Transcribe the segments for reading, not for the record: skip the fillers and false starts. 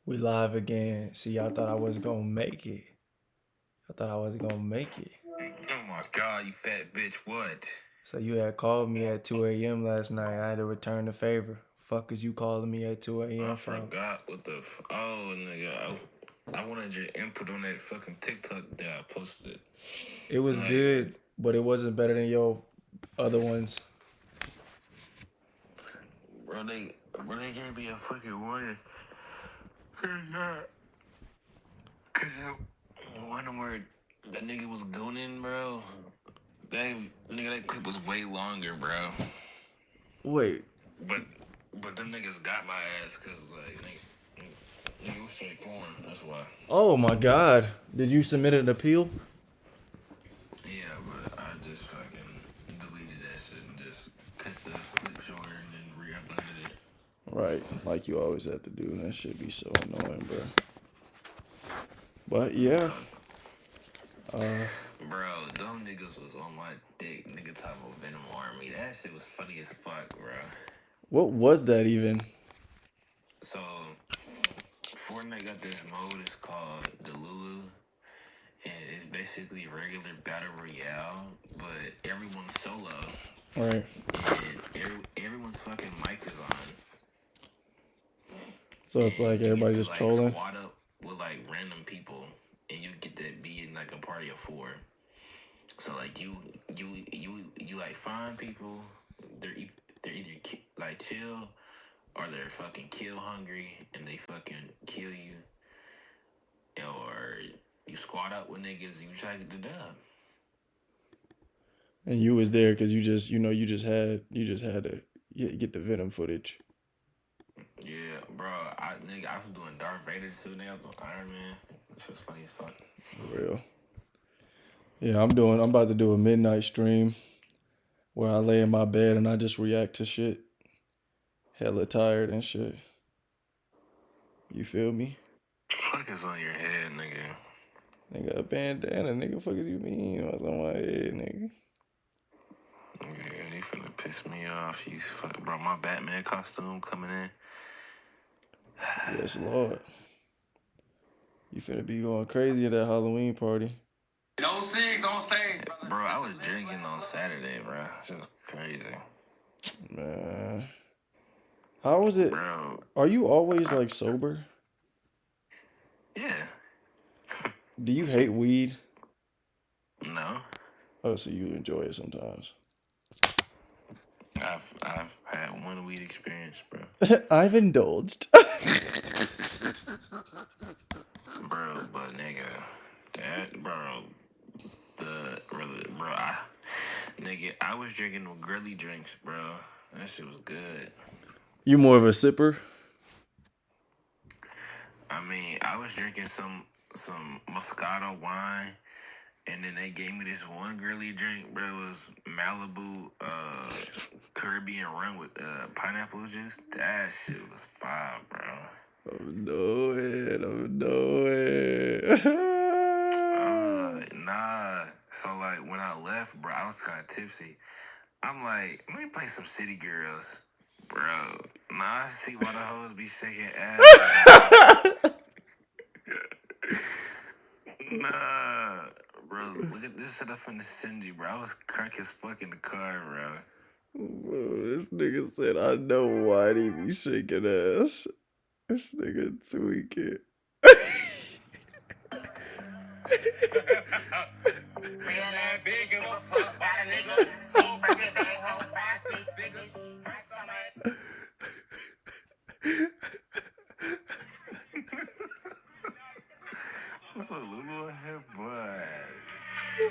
We live again. See, y'all thought I wasn't gonna make it. I thought I wasn't gonna make it. Oh my god, you fat bitch, what? So you had called me at 2 a.m. last night. I had to return the favor. Fuck is you calling me at 2 a.m. I for? forgot what the oh nigga. I wanted your input on that fucking TikTok that I posted. It was Like, good, but it wasn't better than your other ones. bro, they gave me a fucking warning. Cause one where that nigga was gooning, bro. That clip was way longer, bro. Wait, But them niggas got my ass cause like nigga was straight porn. That's why. oh my God. Did you submit an appeal? Yeah, but I just fucking deleted that shit and just cut the clip shorter and then re-uploaded it. Right, like you always have to do. That should be so annoying, bro. But yeah. Bro, them niggas was on my dick, nigga type of Venom Army. That shit was funny as fuck, bro. What was that even? So, Fortnite got this mode, it's called Delulu. And it's basically regular Battle Royale, but everyone's solo. Right. And everyone's fucking mic is on. So it's like everybody just trolling. Squad up with like random people, and you get to be in like a party of 4. So like you like find people. They're either like chill or they're fucking kill hungry, and they fucking kill you. Or you squad up with niggas, and you try to get the dub. And you was there because you just had to get the Venom footage. Yeah, bro. I was doing Darth Vader too. Nigga, I was doing Iron Man. This was funny as fuck. For real. Yeah, I'm about to do a midnight stream where I lay in my bed and I just react to shit. Hella tired and shit. You feel me? Fuck is on your head, nigga? Nigga, a bandana, nigga. Fuck is you mean? What's on my head, nigga? Yeah, you finna piss me off. You fuck, bro. My Batman costume coming in. Yes, Lord. You finna be going crazy at that Halloween party. No cigs on stage, bro. I was drinking on Saturday, bro. It was crazy. Man. How was it? Bro. Are you always like sober? Yeah. Do you hate weed? No. Oh, so you enjoy it sometimes. I've had one weed experience, bro. I've indulged. Bro, but nigga, I was drinking no girly drinks, bro. That shit was good. You more of a sipper? I mean, I was drinking some Moscato wine, and then they gave me this one girly drink, bro. It was Malibu Caribbean rum with pineapple juice. That shit was fire, bro. I'm knowing. I was like, nah. So like when I left, bro, I was kind of tipsy. I'm like, let me play some City Girls, bro. Nah, I see why the hoes be shaking ass. Nah, bro. Look at this setup from the Cindy, bro. I was crack as fuck in the car, bro. Bro, this nigga said, I know why he be shaking ass. This nigga tweaking. What's up, Lulu? Here, boy.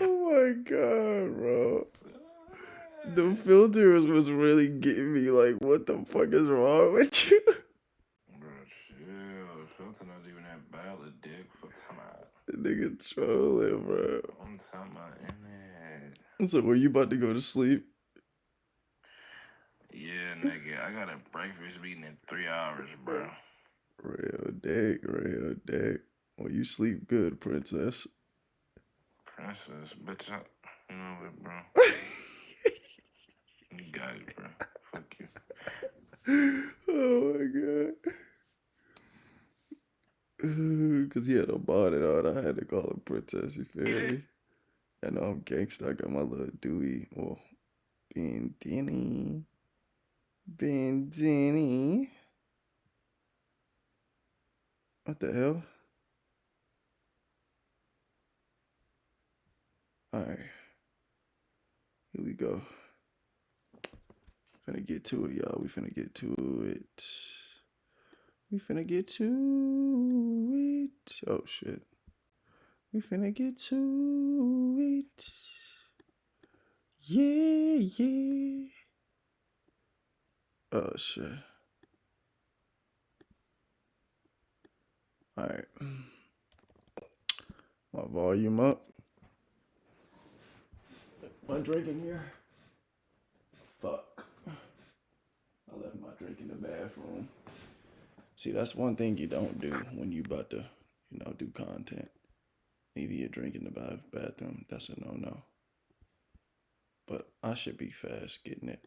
Oh my god, bro. The filters was really getting me like, what the fuck is wrong with you? Bro, chill. Filter not even that bad, the dick. Fuck time out. The nigga trolling, bro. I'm talking about in it. So were you about to go to sleep? Yeah, nigga. I got a breakfast meeting in 3 hours, bro. Real dick. Well, you sleep good, princess. Princess, bitch, you know it, bro. You got it, bro. Fuck you. Oh my god. call her princess, you feel me? I know I'm gangsta. I got my little Dewey. Well, Ben Denny. Ben Denny. What the hell? Alright. Here we go. Finna get to it, y'all. We finna get to it. We finna get to it. Oh, shit. We finna get to it. Yeah, yeah. Oh, shit. Alright. My volume up. My drink in here. Fuck. I left my drink in the bathroom. See, that's one thing you don't do when you about to, do content. Leave your drink in the bathroom. That's a no-no. But I should be fast getting it.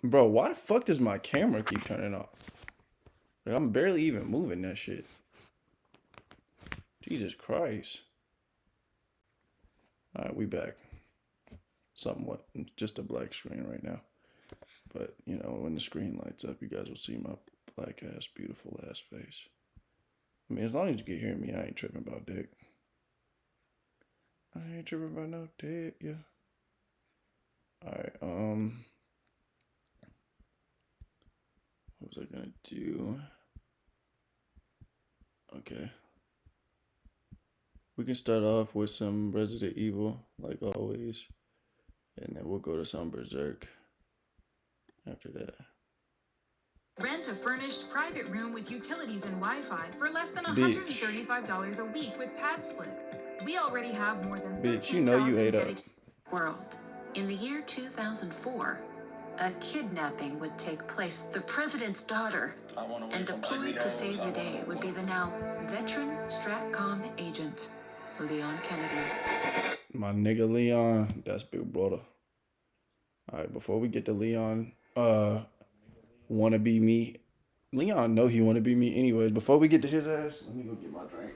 Bro, why the fuck does my camera keep turning off? Like, I'm barely even moving that shit. Jesus Christ. Alright, we back. Somewhat. Just a black screen right now. But, when the screen lights up, you guys will see my black ass, beautiful ass face. I mean, as long as you can hear me, I ain't tripping about dick. I ain't tripping about no dick, yeah. Alright, what was I gonna do? Okay. We can start off with some Resident Evil, like always. And then we'll go to some Berserk after that. Rent a furnished private room with utilities and Wi-Fi for less than $135 a week with Pad Split. We already have more than 13,000 Bitch, you know you ate up. World. In the year 2004, a kidnapping would take place. The president's daughter, and deployed to save the day, would be the now veteran STRATCOM agent, Leon Kennedy. My nigga Leon, that's big brother. Alright, before we get to Leon, wanna be me. Leon know he wanna be me anyways. Before we get to his ass, let me go get my drink.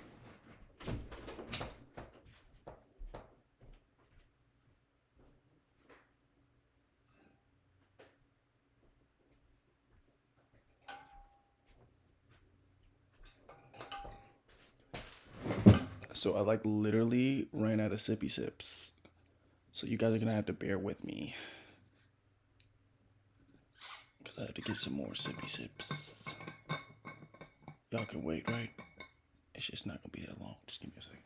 So I literally ran out of sippy sips. So you guys are gonna have to bear with me. Cause I have to get some more sippy sips. Y'all can wait, right? It's just not gonna be that long. Just give me a second.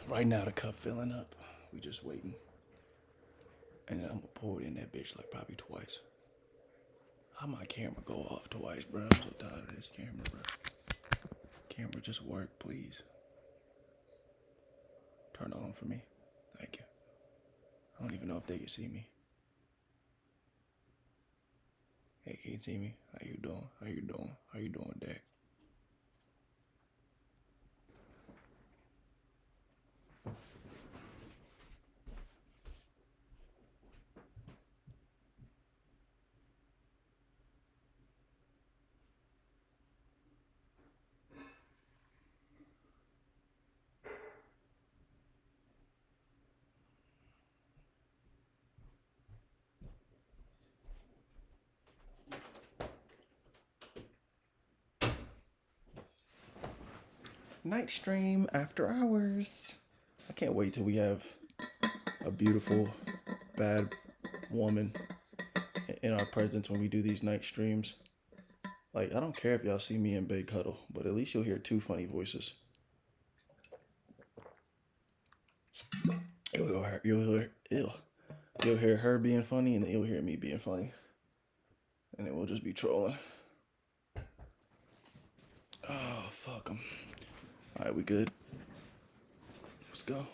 Right now the cup filling up. We just waiting. And then I'm gonna pour it in that bitch like probably twice. How my camera go off twice, bro? I'm so tired of this camera, bro. Camera, just work, please. Turn on for me. Thank you. I don't even know if they can see me. Hey, can you see me? How you doing? How you doing? How you doing, Dad? Night stream after hours. I can't wait till we have a beautiful, bad woman in our presence when we do these night streams. Like, I don't care if y'all see me in Big Cuddle, but at least you'll hear two funny voices. You'll hear her being funny, and then you'll hear me being funny. And then we'll just be trolling. Oh, fuck them. Alright, we good? Let's go.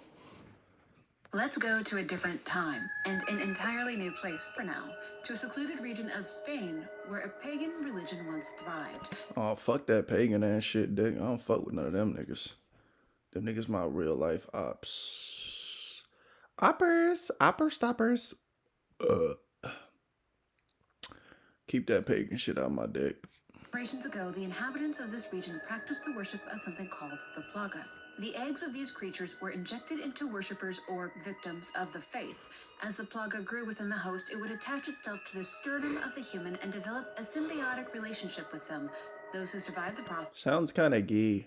Let's go to a different time and an entirely new place for now, to a secluded region of Spain where a pagan religion once thrived. Oh, fuck that pagan ass shit, dick. I don't fuck with none of them niggas. Them niggas my real life ops. Opper stoppers. Keep that pagan shit out of my dick. Generations ago, the inhabitants of this region practiced the worship of something called the plaga. The eggs of these creatures were injected into worshippers or victims of the faith. As the plaga grew within the host, it would attach itself to the sternum of the human and develop a symbiotic relationship with them. Those who survived the process Sounds kind of gay.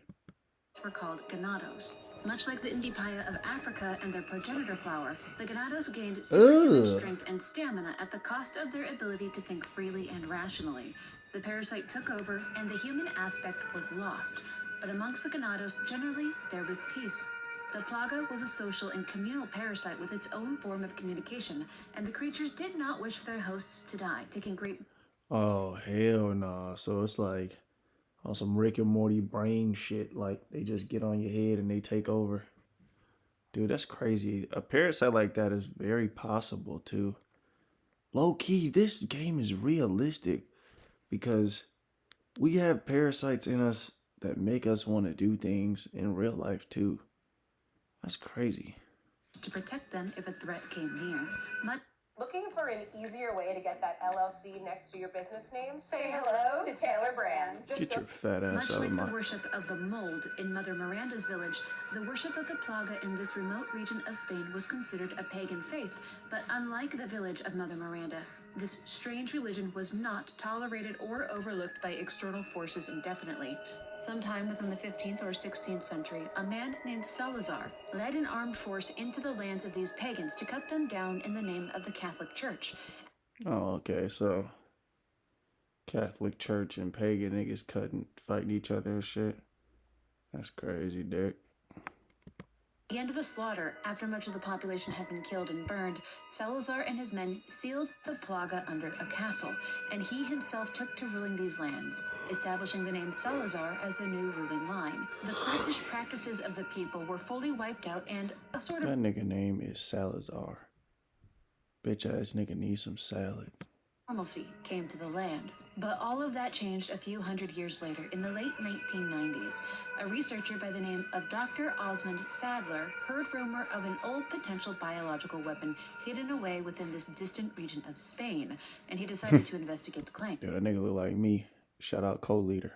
were called ganados. Much like the Indipaya of Africa and their progenitor flower, the ganados gained superhuman strength and stamina at the cost of their ability to think freely and rationally. The parasite took over, and the human aspect was lost. But amongst the ganados, generally, there was peace. The plaga was a social and communal parasite with its own form of communication, and the creatures did not wish for their hosts to die, taking great... Oh, hell no. So it's like on some Rick and Morty brain shit. Like, they just get on your head and they take over. Dude, that's crazy. A parasite like that is very possible, too. Low key, this game is realistic because we have parasites in us that make us want to do things in real life, too. That's crazy. To protect them if a threat came near. Looking for an easier way to get that LLC next to your business name? Say hello to Taylor Brands. Get your fat ass Much out like of my... the worship of the mold in Mother Miranda's village, the worship of the plaga in this remote region of Spain was considered a pagan faith. But unlike the village of Mother Miranda, this strange religion was not tolerated or overlooked by external forces indefinitely. Sometime within the 15th or 16th century, a man named Salazar led an armed force into the lands of these pagans to cut them down in the name of the Catholic Church. Oh, okay, so Catholic Church and pagan niggas fighting each other and shit. That's crazy, dick. At the end of the slaughter, after much of the population had been killed and burned, Salazar and his men sealed the plaga under a castle, and he himself took to ruling these lands, establishing the name Salazar as the new ruling line. The cultish practices of the people were fully wiped out, and a sort of... That nigga name is Salazar. Bitch ass nigga needs some salad. Normalcy came to the land. But all of that changed a few hundred years later, in the late 1990s. A researcher by the name of Dr. Osmond Sadler heard rumor of an old potential biological weapon hidden away within this distant region of Spain, and he decided to investigate the claim. Dude, that nigga look like me. Shout out co-leader.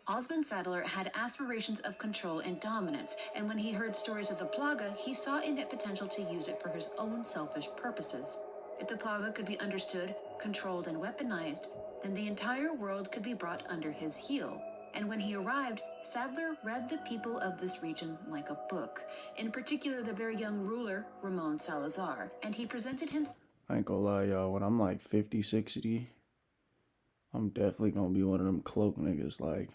Osmond Sadler had aspirations of control and dominance, and when he heard stories of the plaga, he saw in it potential to use it for his own selfish purposes. If the plaga could be understood, controlled, and weaponized, then the entire world could be brought under his heel. And when he arrived, Sadler read the people of this region like a book, in particular the very young ruler, Ramon Salazar, and he presented him... I ain't gonna lie, y'all, when I'm like 50, 60, I'm definitely gonna be one of them cloak niggas, like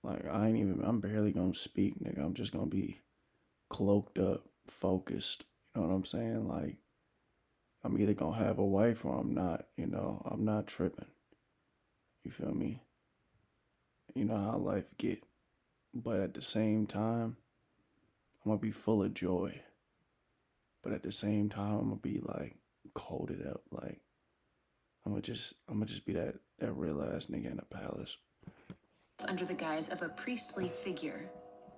I'm barely gonna speak, nigga. I'm just gonna be cloaked up, focused, you know what I'm saying? Like, I'm either gonna have a wife or I'm not, you know, I'm not tripping. You feel me? You know how life get. But at the same time, I'm gonna be full of joy. But at the same time, I'm gonna be like coated up. Like, I'm gonna just be that real ass nigga in a palace. Under the guise of a priestly figure.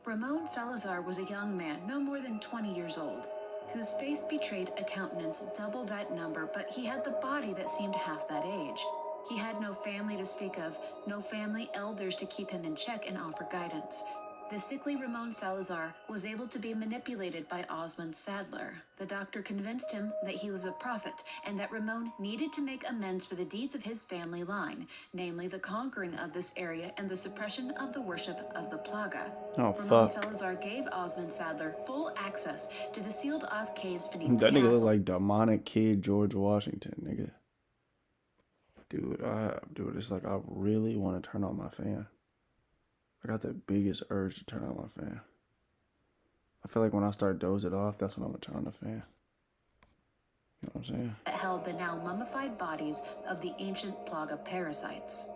Ramon Salazar was a young man, no more than 20 years old, whose face betrayed a countenance double that number, but he had the body that seemed half that age. He had no family to speak of, no family elders to keep him in check and offer guidance. The sickly Ramon Salazar was able to be manipulated by Osmond Sadler. The doctor convinced him that he was a prophet and that Ramon needed to make amends for the deeds of his family line, namely the conquering of this area and the suppression of the worship of the plaga. Oh, Ramon fuck. Salazar gave Osmond Sadler full access to the sealed-off caves beneath the That nigga castle. look like demonic kid George Washington, nigga. Dude, it's like I really want to turn on my fan. I got the biggest urge to turn on my fan. I feel like when I start dozing off, that's when I'm gonna turn on the fan. You know what I'm saying? That held the now mummified bodies of the ancient plaga parasites.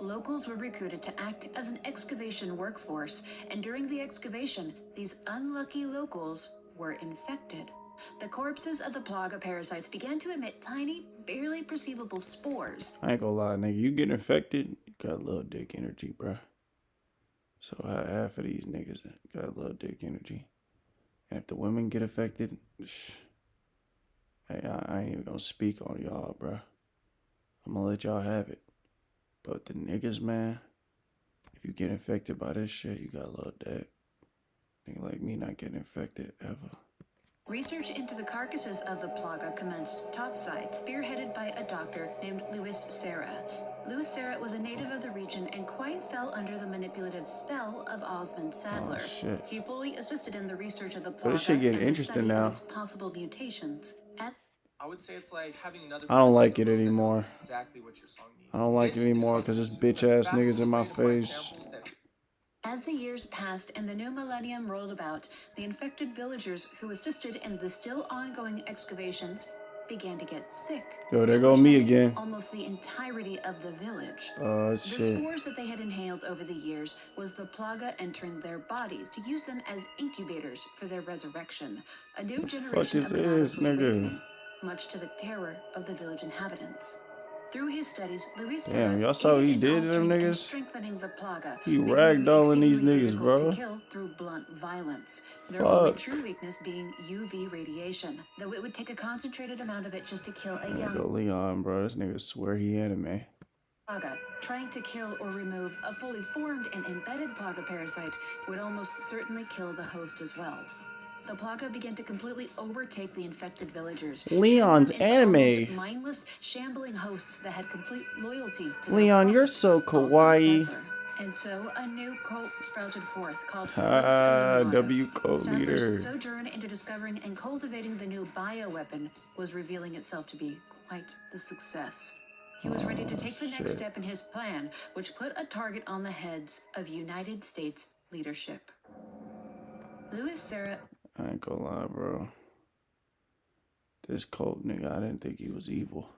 Locals were recruited to act as an excavation workforce, and during the excavation, these unlucky locals were infected. The corpses of the Plaga parasites began to emit tiny, barely perceivable spores. I ain't gonna lie, nigga. You get infected, you got little dick energy, bruh. So half of these niggas got little dick energy. And if the women get affected, hey, I ain't even gonna speak on y'all, bruh. I'm gonna let y'all have it. But the niggas, man, if you get infected by this shit, you got little dick. Nigga like me not getting infected ever. Research into the carcasses of the Plaga commenced topside, spearheaded by a doctor named Louis Serra. Louis Serra was a native of the region and quite fell under the manipulative spell of Osmond Sadler. Oh, shit. He fully assisted in the research of the But this Plaga shit getting and the interesting study now. of its possible mutations. I would say it's like having another I don't like person it in the room that knows anymore. exactly what your song needs. I don't like it This is anymore called because this YouTube, bitch the ass niggas fastest in my way to find face. samples that- As the years passed and the new millennium rolled about, the infected villagers who assisted in the still ongoing excavations began to get sick. Yo, there go me which affected again. Almost the entirety of the village. Oh, The shit. spores that they had inhaled over the years was the Plaga entering their bodies to use them as incubators for their resurrection. A new generation is of Ganados this, was nigga? awakening, much to the terror of the village inhabitants. Through his studies, Louis Damn, Serra y'all saw what he aided in did to them altering and niggas? strengthening the Plaga, He making them ragdolling these exceedingly niggas, difficult bro. to kill through blunt violence. Their only true Fuck. weakness being UV radiation, though it would take a concentrated amount of it just to kill a There young go Leon, bro. This nigga swear he anime. Plaga. Trying to kill or remove a fully formed and embedded Plaga parasite would almost certainly kill the host as well. The Plaga began to completely overtake the infected villagers. Leon's turning them into anime. almost mindless, shambling hosts that had complete loyalty to Leon, their you're prophet, so Osmond kawaii. Sadler. And so a new cult sprouted forth called Los Ah, Illuminados. W code Sadler's leader. sojourn into discovering and cultivating the new bioweapon was revealing itself to be quite the success. He was ready to take the next shit. step in his plan, which put a target on the heads of United States leadership. Louis Serra I ain't gonna lie, bro. This cult nigga, I didn't think he was evil.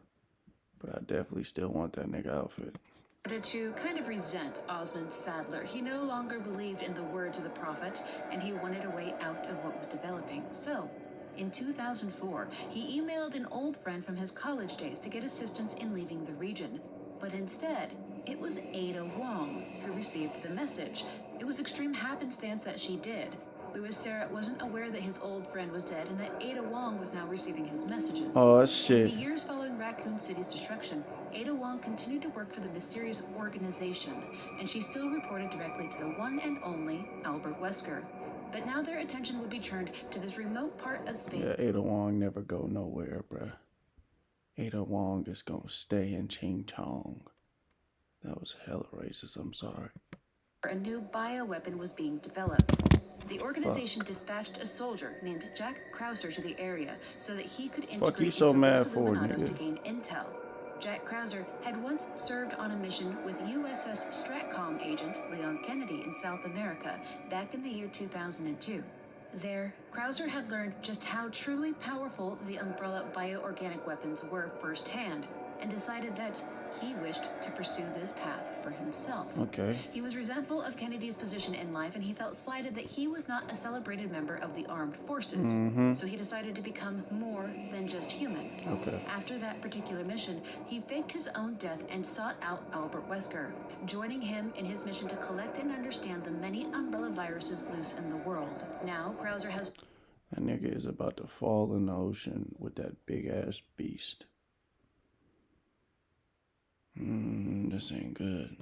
But I definitely still want that nigga outfit. started to kind of resent Osmond Sadler. He no longer believed in the words of the prophet, and he wanted a way out of what was developing. So, in 2004, he emailed an old friend from his college days to get assistance in leaving the region. But instead, it was Ada Wong who received the message. It was extreme happenstance that she did. Louis Serra wasn't aware that his old friend was dead and that Ada Wong was now receiving his messages. Oh, shit. In the years following Raccoon City's destruction, Ada Wong continued to work for the mysterious organization, and she still reported directly to the one and only Albert Wesker. But now their attention would be turned to this remote part of space. Yeah, Ada Wong never go nowhere, bruh. Ada Wong is gonna stay in Ching Chong. That was hella racist, I'm sorry. A new bioweapon was being developed. The organization dispatched a soldier named Jack Krauser to the area so that he could integrate you so into mad Los for, Illuminados nigga? to gain intel. Jack Krauser had once served on a mission with USS Stratcom agent Leon Kennedy in South America back in the year 2002. There, Krauser had learned just how truly powerful the Umbrella bioorganic weapons were firsthand, and decided that he wished to pursue this path for himself. Okay. He was resentful of Kennedy's position in life, and he felt slighted that he was not a celebrated member of the armed forces. So he decided to become more than just human. Okay. After that particular mission, he faked his own death and sought out Albert Wesker, joining him in his mission to collect and understand the many umbrella viruses loose in the world. Now, Krauser has That nigga is about to fall in the ocean with that big ass beast. This ain't good.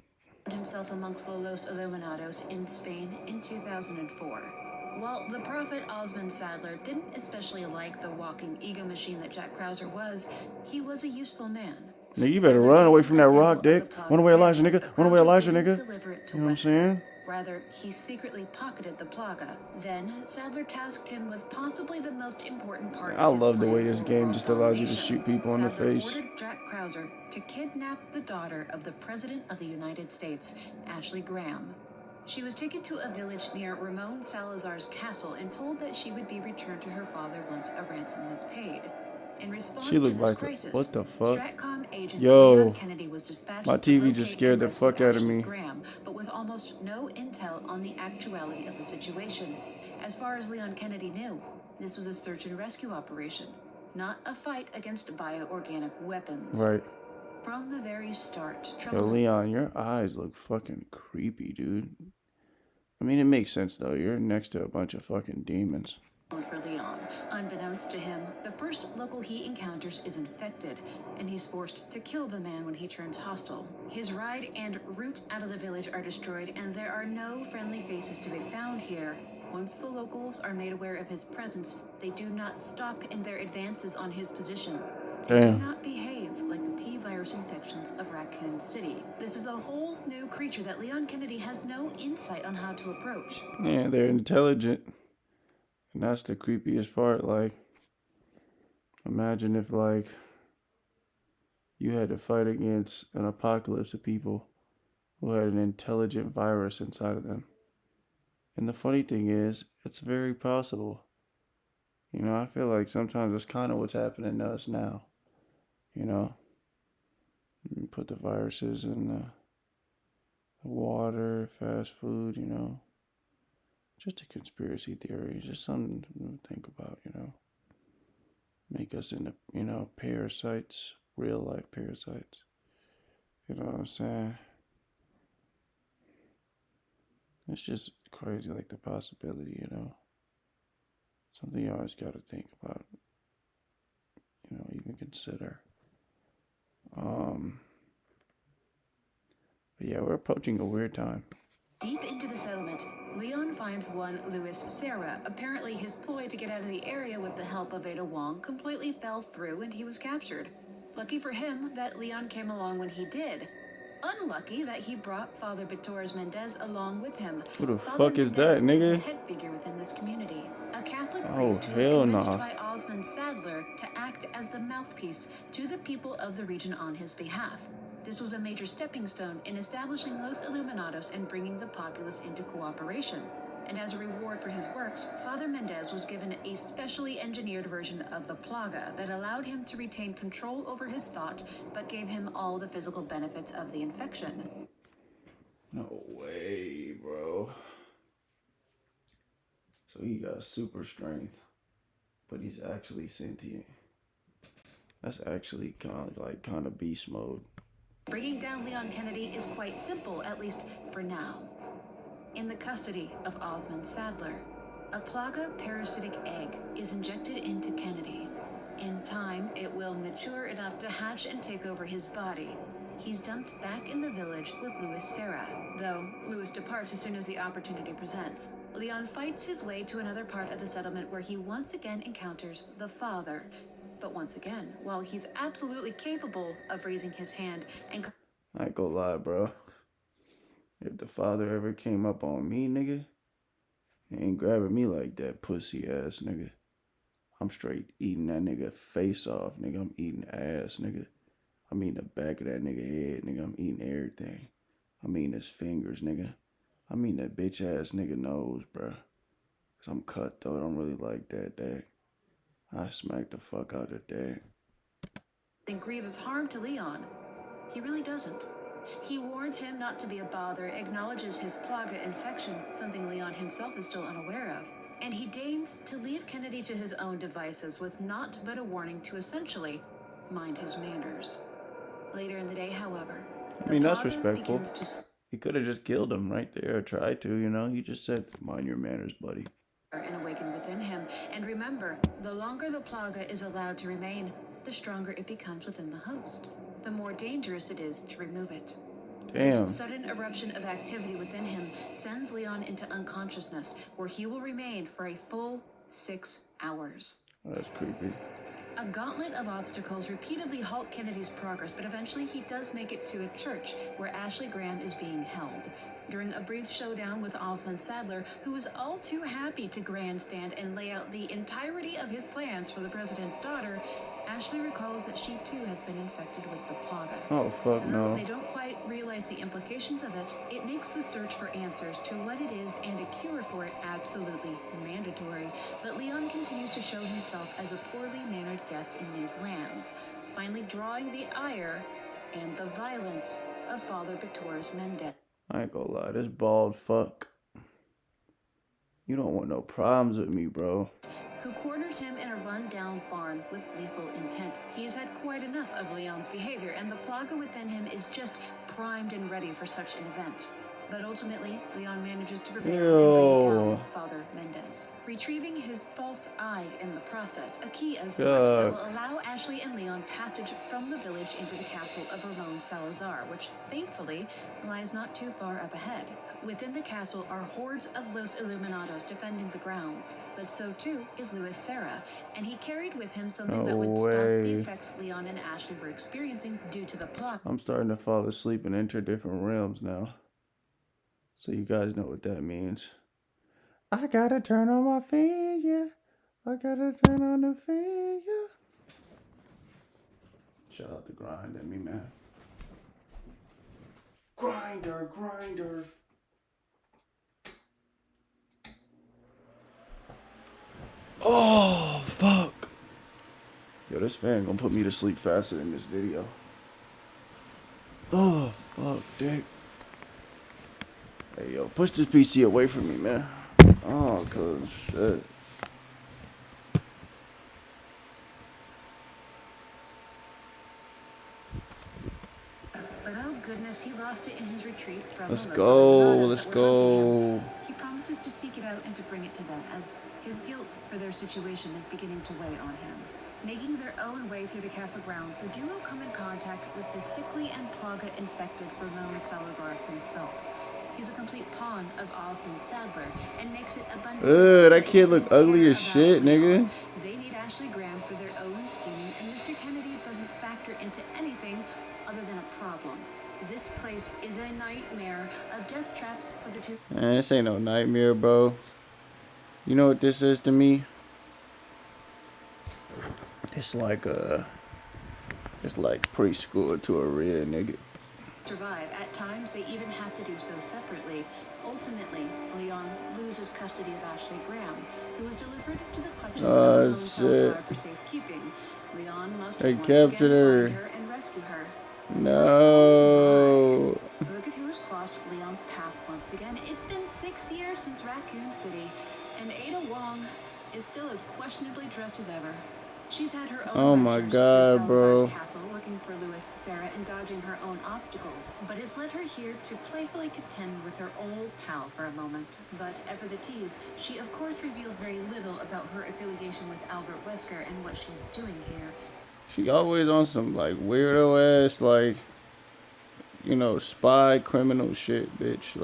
himself amongst the Los Illuminados in Spain in 2004. While the prophet Osmond Sadler didn't especially like the walking ego machine that Jack Krauser was, he was a useful man. Nigga, you better run away from that rock, dick. Run away, Elijah, nigga. Run away, Elijah, nigga. You know what I'm saying? Rather, he secretly pocketed the Plaga. Then, Sadler tasked him with possibly the most important part I of his love the plan way this for game world just allows you to domination. shoot people in the Sadler face. ordered Jack Krauser to kidnap the daughter of the President of the United States, Ashley Graham. She was taken to a village near Ramon Salazar's castle and told that she would be returned to her father once a ransom was paid. In response She to looked this like crisis, what the fuck? Stratcom agent Yo, Leon Kennedy was dispatched my to TV locate just scared and the rescue fuck out of Ashley me. Graham, but with almost no intel on the actuality of the situation. As far as Leon Kennedy knew, This was a search and rescue operation, not a fight against bioorganic weapons. Right. From the very start, Yo, Leon, your eyes look fucking creepy, dude. I mean, it makes sense, though. You're next to a bunch of fucking demons. For Leon, unbeknownst to him, the first local he encounters is infected, and he's forced to kill the man when he turns hostile. His ride and route out of the village are destroyed, and there are no friendly faces to be found here. Once the locals are made aware of his presence, they do not stop in their advances on his position. They do not behave like the T-virus infections of Raccoon City. This is a whole new creature that Leon Kennedy has no insight on how to approach. Yeah, they're intelligent. And that's the creepiest part. Like, imagine if, like, you had to fight against an apocalypse of people who had an intelligent virus inside of them. And the funny thing is, it's very possible. You know, I feel like sometimes it's kind of what's happening to us now. You know, you put the viruses in the water, fast food, you know. Just a conspiracy theory, just something to think about, you know. Make us into, you know, parasites, real life parasites. You know what I'm saying? It's just crazy, like the possibility, you know. Something you always got to think about, you know, even consider. But yeah, we're approaching a weird time. Deep into the settlement, Leon finds one Louis Serra. Apparently, his ploy to get out of the area with the help of Ada Wong completely fell through and he was captured. Lucky for him that Leon came along when he did. Unlucky that he brought Father Bitores Mendez along with him. Who the Father fuck is that, Mendez is a nigga? head figure within this community. A Catholic Oh, priest who was hell convinced nah. by Osmond Sadler to act as the mouthpiece to the people of the region on his behalf. This was a major stepping stone in establishing Los Illuminados and bringing the populace into cooperation. And as a reward for his works, Father Mendez was given a specially engineered version of the Plaga that allowed him to retain control over his thought, but gave him all the physical benefits of the infection. No way, bro. So he got super strength, but he's actually sentient. That's actually kind of beast mode. Bringing down Leon Kennedy is quite simple, at least for now. In the custody of Osmond Sadler, a Plaga parasitic egg is injected into Kennedy. In time, it will mature enough to hatch and take over his body. He's dumped back in the village with Louis Serra, though Louis departs as soon as the opportunity presents. Leon fights his way to another part of the settlement where he once again encounters the father. But once again, while he's absolutely capable of raising his hand and... I ain't gonna lie, bro. If the father ever came up on me, nigga, he ain't grabbing me like that pussy ass nigga. I'm straight eating that nigga face off, nigga. I'm eating ass, nigga. I'm eating the back of that nigga head, nigga. I'm eating everything. I'm eating his fingers, nigga. I'm eating that bitch ass nigga nose, bro. Cause I'm cutthroat. I'm really like that, dad. I smack the fuck out of dad. ...and grievous harm to Leon. He really doesn't. He warns him not to be a bother, acknowledges his Plaga infection, something Leon himself is still unaware of, and he deigns to leave Kennedy to his own devices with naught but a warning to essentially mind his manners. Later in the day, however, I mean, that's Plaga respectful. begins to... He could have just killed him right there, or tried to, you know? He just said, mind your manners, buddy. ...and awaken within him. And remember, the longer the Plaga is allowed to remain, the stronger it becomes within the host. The more dangerous it is to remove it. Damn. This sudden eruption of activity within him sends Leon into unconsciousness, where he will remain for a full 6 hours. That's creepy. A gauntlet of obstacles repeatedly halt Kennedy's progress, but eventually he does make it to a church where Ashley Graham is being held. During a brief showdown with Osmond Sadler, who is all too happy to grandstand and lay out the entirety of his plans for the president's daughter, Ashley recalls that she too has been infected with the Plaga. Oh, fuck And though no. they don't quite realize the implications of it, it makes the search for answers to what it is and a cure for it absolutely mandatory. But Leon continues to show himself as a poorly mannered guest in these lands, finally drawing the ire and the violence of Father Bitores Mendez. I ain't gonna lie, this bald fuck. You don't want no problems with me, bro. who corners him in a run-down barn with lethal intent. He's had quite enough of Leon's behavior, and the Plaga within him is just primed and ready for such an event. But ultimately, Leon manages to prevail and bring down Father Mendez, retrieving his false eye in the process, a key of sorts that will allow Ashley and Leon passage from the village into the castle of Ramon Salazar, which, thankfully, lies not too far up ahead. Within the castle are hordes of Los Illuminados defending the grounds, but so too is Luis Serra, and he carried with him something that would stop the effects Leon and Ashley were experiencing due to the plot. I'm starting to fall asleep and enter different realms now. So you guys know what that means. I gotta turn on my finger. I gotta turn on the finger. Shout out to Grind at me, man. Grinder. Oh, fuck. Yo, this fan gonna put me to sleep faster than this video. Oh, fuck, dick. Hey, yo, push this PC away from me, man. Oh, cause shit. But oh goodness, he lost it in his retreat from Let's the go. He promises to seek it out and to bring it to them, as his guilt for their situation is beginning to weigh on him. Making their own way through the castle grounds, the duo come in contact with the sickly and plaga-infected Ramon Salazar himself. He's a complete pawn of Osmond Sadler and makes it abundantly that kid look ugly as shit, nigga. They need Ashley Graham for their own scheming, and Mr. Kennedy doesn't factor into anything other than a problem. This place is a nightmare of death traps for the two. Man, this ain't no nightmare, bro. You know what this is to me? It's like preschool to a real nigga. Survive. At times, they even have to do so separately. Ultimately, Leon loses custody of Ashley Graham, who was delivered to the clutches of Salazar for safekeeping. Leon must once again find her and rescue her. No. Look at who has crossed Leon's path once again. It's been 6 years since Raccoon City, and Ada Wong is still as questionably dressed as ever. She's had her own adventures through Salazar's castle, looking for Luis Serra and dodging her own obstacles, but it's led her here to playfully contend with her old pal for a moment. But for the tease, she of course reveals very little about her affiliation with Albert Wesker and what she's doing here. She always on some like weirdo ass, like, you know, spy criminal shit, bitch.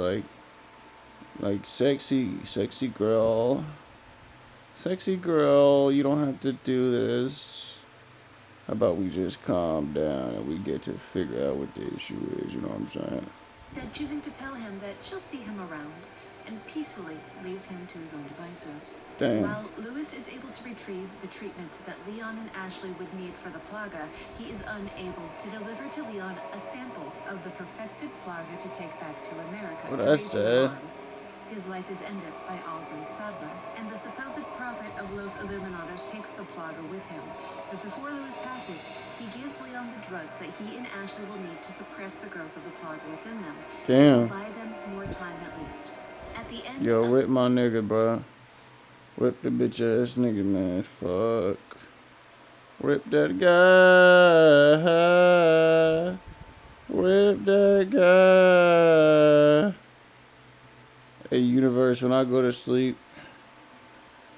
Like sexy girl. Sexy girl, you don't have to do this. How about we just calm down and we get to figure out what the issue is, you know what I'm saying? Instead, choosing to tell him that she'll see him around, and peacefully leaves him to his own devices. Damn. While Luis is able to retrieve the treatment that Leon and Ashley would need for the Plaga, he is unable to deliver to Leon a sample of the perfected Plaga to take back to America. Well, that's sad. His life is ended by Osmond Sadler, and the supposed prophet of Los Illuminados takes the Plaga with him. But before Luis passes, he gives Leon the drugs that he and Ashley will need to suppress the growth of the Plaga within them. Damn. Buy them more time at least. At the end, yo, whip my nigga, bro. Whip the bitch ass nigga, man. Fuck. Whip that guy. Whip that guy. Hey, universe, when I go to sleep,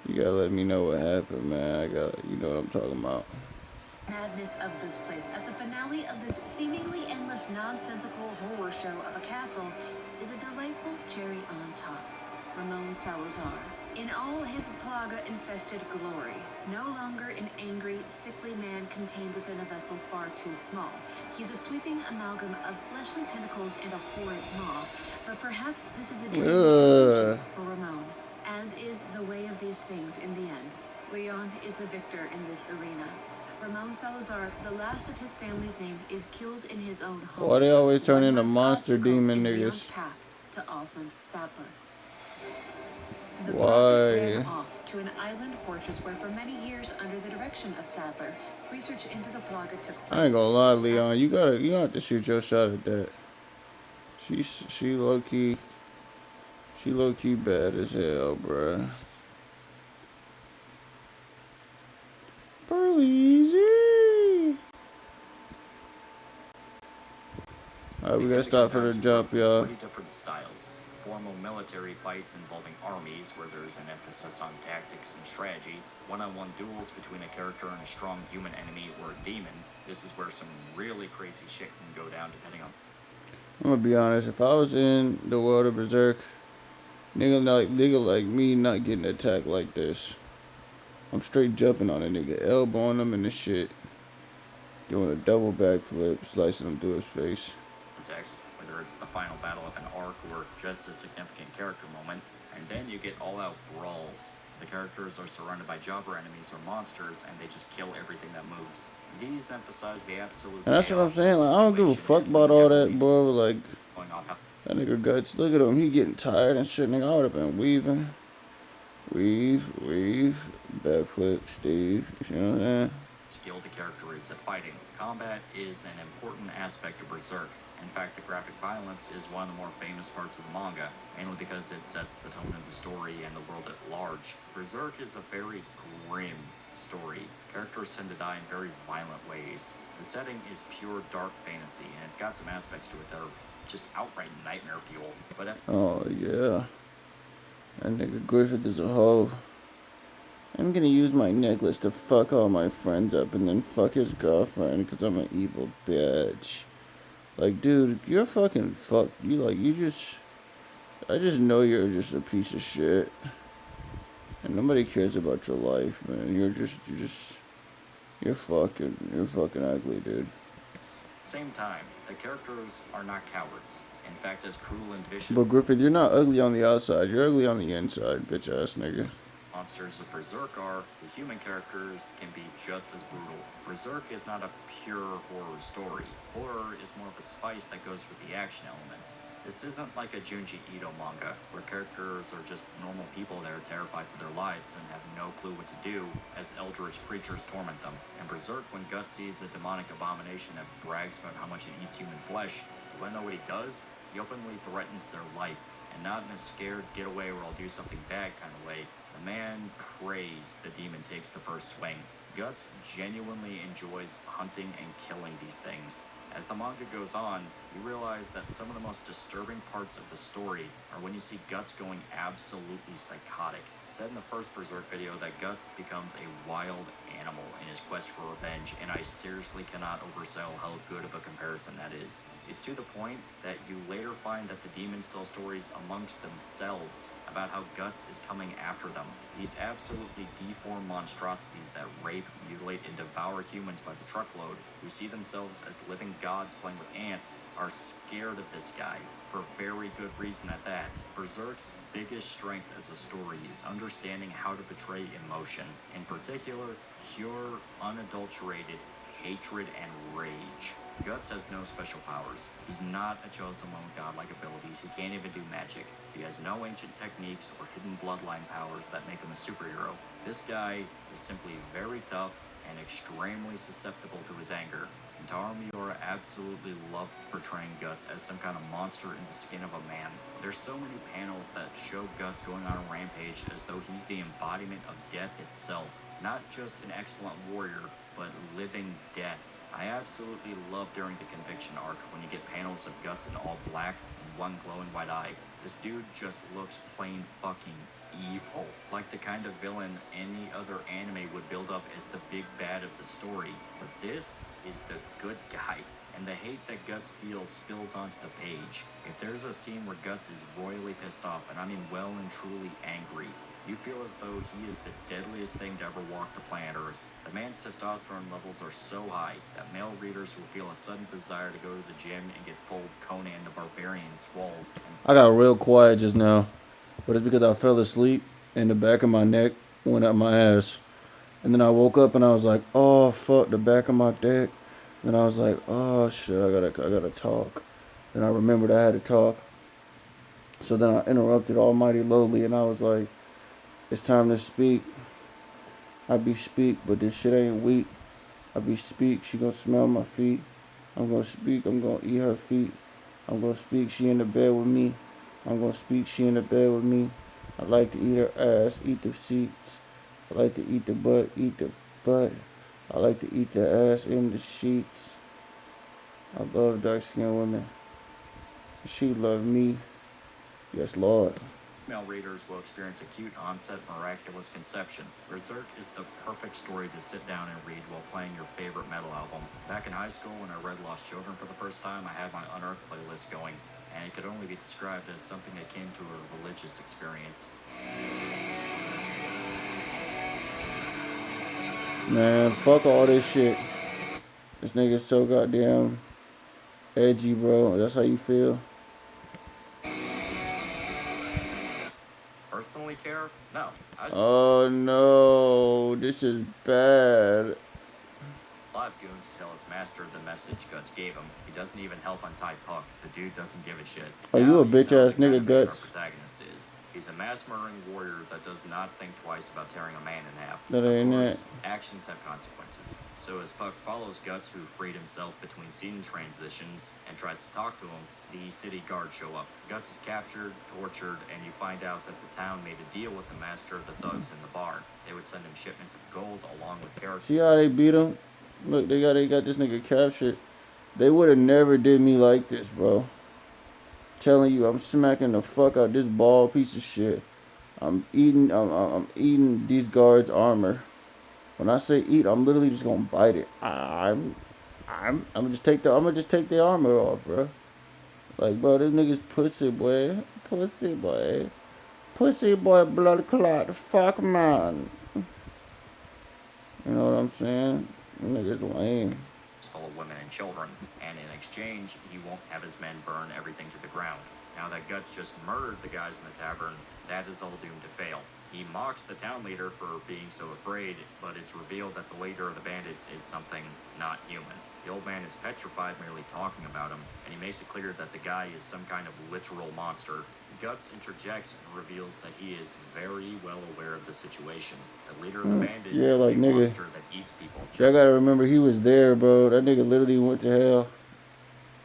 you gotta let me know what happened, man. You know what I'm talking about. madness of this place, at the finale of this seemingly endless, nonsensical horror show of a castle, is a delightful cherry on top. Ramon Salazar. In all his plaga-infested glory, no longer an angry, sickly man contained within a vessel far too small. He's a sweeping amalgam of fleshly tentacles and a horrid maw, but perhaps this is a dream ascension for Ramon, as is the way of these things in the end. Leon is the victor in this arena. Ramon Salazar, the last of his family's name, is killed in his own home. Why they always turn into One last monster obstacle demon in niggas? Leon's path to Osmond Sadler. The Why? prophet ran off to an island fortress where for many years, under the direction of Sadler, research into the Plaga took place. I ain't gonna lie, Leon. You have to shoot your shot at that. She low key bad as hell, bruh. easy. Alright, we gotta stop for the jump, y'all. 3 different styles. Formal military fights involving armies, where there's an emphasis on tactics and strategy. One-on-one duels between a character and a strong human enemy or a demon. This is where some really crazy shit can go down depending on... I'm gonna be honest, if I was in the world of Berserk, nigga like me not getting attacked like this. I'm straight jumping on a nigga, elbowing him in the shit. Doing a double backflip, slicing him through his face. Context, whether it's the final battle of an arc or just a significant character moment, and then you get all-out brawls. The characters are surrounded by jobber enemies or monsters, and they just kill everything that moves. These emphasize the absolute. And that's what I'm saying. Like, I don't give a fuck about all that, bro. Like, going off how that nigga Guts. Look at him. He getting tired and shit. Nigga, I would have been weaving, weave, backflip, Steve. You know what I'm saying? skilled the character is at fighting. Combat is an important aspect of Berserk. In fact, the graphic violence is one of the more famous parts of the manga, mainly because it sets the tone of the story and the world at large. Berserk is a very grim story. Characters tend to die in very violent ways. The setting is pure dark fantasy, and it's got some aspects to it that are just outright nightmare fuel. But oh yeah, that nigga Griffith is a hoe. I'm gonna use my necklace to fuck all my friends up and then fuck his girlfriend because I'm an evil bitch. Like, dude, you're fucking fucked. I just know you're just a piece of shit. And nobody cares about your life, man. You're fucking ugly, dude. Same time, the characters are not cowards. In fact, as cruel and vicious. But Griffith, you're not ugly on the outside. You're ugly on the inside, bitch ass nigga. Monsters of Berserk are, the human characters can be just as brutal. Berserk is not a pure horror story. Horror is more of a spice that goes with the action elements. This isn't like a Junji Ito manga, where characters are just normal people that are terrified for their lives and have no clue what to do as eldritch creatures torment them. In Berserk, when Guts sees a demonic abomination that brags about how much it eats human flesh, do you know what he does? He openly threatens their life, and not in a scared, get away or I'll do something bad kind of way. The man prays the demon takes the first swing. Guts genuinely enjoys hunting and killing these things. As the manga goes on, you realize that some of the most disturbing parts of the story are when you see Guts going absolutely psychotic. Said in the first Berserk video that Guts becomes a wild animal in his quest for revenge, and I seriously cannot oversell how good of a comparison that is. It's to the point that you later find that the demons tell stories amongst themselves about how Guts is coming after them. These absolutely deformed monstrosities that rape, mutilate, and devour humans by the truckload, who see themselves as living gods playing with ants, are scared of this guy, for very good reason at that. Berserk's biggest strength as a story is understanding how to portray emotion, in particular, pure, unadulterated hatred and rage. Guts has no special powers. He's not a chosen one with godlike abilities. He can't even do magic. He has no ancient techniques or hidden bloodline powers that make him a superhero. This guy is simply very tough and extremely susceptible to his anger. Kentaro Miura absolutely loved portraying Guts as some kind of monster in the skin of a man. There's so many panels that show Guts going on a rampage as though he's the embodiment of death itself. Not just an excellent warrior, but living death. I absolutely love during the Conviction arc when you get panels of Guts in all black and one glowing white eye. This dude just looks plain fucking evil. Like the kind of villain any other anime would build up as the big bad of the story. But this is the good guy. And the hate that Guts feels spills onto the page. If there's a scene where Guts is royally pissed off, and I mean well and truly angry, you feel as though he is the deadliest thing to ever walk the planet Earth. The man's testosterone levels are so high that male readers will feel a sudden desire to go to the gym and get full Conan the Barbarian swole. I got real quiet just now, but it's because I fell asleep and the back of my neck went up my ass. And then I woke up and I was like, oh fuck, the back of my neck. Then I was like, oh shit, I gotta talk. Then I remembered I had to talk. So then I interrupted Almighty Lowly and I was like, it's time to speak. I be speak, but this shit ain't weak. I be speak, she gonna smell my feet. I'm gonna speak, I'm gonna eat her feet. I'm gonna speak, she in the bed with me. I'm gonna speak, she in the bed with me. I like to eat her ass, eat the seats. I like to eat the butt, eat the butt. I like to eat the ass in the sheets. I love dark-skinned women. She love me. Yes, Lord. Female readers will experience acute onset miraculous conception. Berserk is the perfect story to sit down and read while playing your favorite metal album. Back in high school when I read Lost Children for the first time, I had my Unearthed playlist going, and it could only be described as something akin to a religious experience. Man, fuck all this shit. This nigga's so goddamn edgy, bro. That's how you feel? Personally care? No. Oh no, this is bad. Live goon to tell his master the message Guts gave him. He doesn't even help untie Puck. The dude doesn't give a shit. Are you a bitch ass nigga, Guts? Our protagonist is. He's a mass-murdering warrior that does not think twice about tearing a man in half. That ain't of course, it. actions have consequences. So as Puck follows Guts, who freed himself between scene transitions, and tries to talk to him, the city guards show up. Guts is captured, tortured, and you find out that the town made a deal with the master of the thugs in the bar. They would send him shipments of gold along with characters. See how they beat him? Look, they got this nigga captured. They would have never did me like this, bro. Telling you, I'm smacking the fuck out this bald piece of shit. I'm eating these guards' armor. When I say eat, I'm literally just gonna bite it. I'm gonna just take the armor off, bro. Like, bro, this nigga's pussy boy, blood clot, fuck man. You know what I'm saying? Niggas lame. Full of women and children, and in exchange, he won't have his men burn everything to the ground. Now that Guts just murdered the guys in the tavern, that is all doomed to fail. He mocks the town leader for being so afraid, but it's revealed that the leader of the bandits is something not human. The old man is petrified merely talking about him, and he makes it clear that the guy is some kind of literal monster. Guts interjects and reveals that he is very well aware of the situation. The leader of the bandits is a monster that eats people. Y'all gotta remember he was there, bro. That nigga literally went to hell.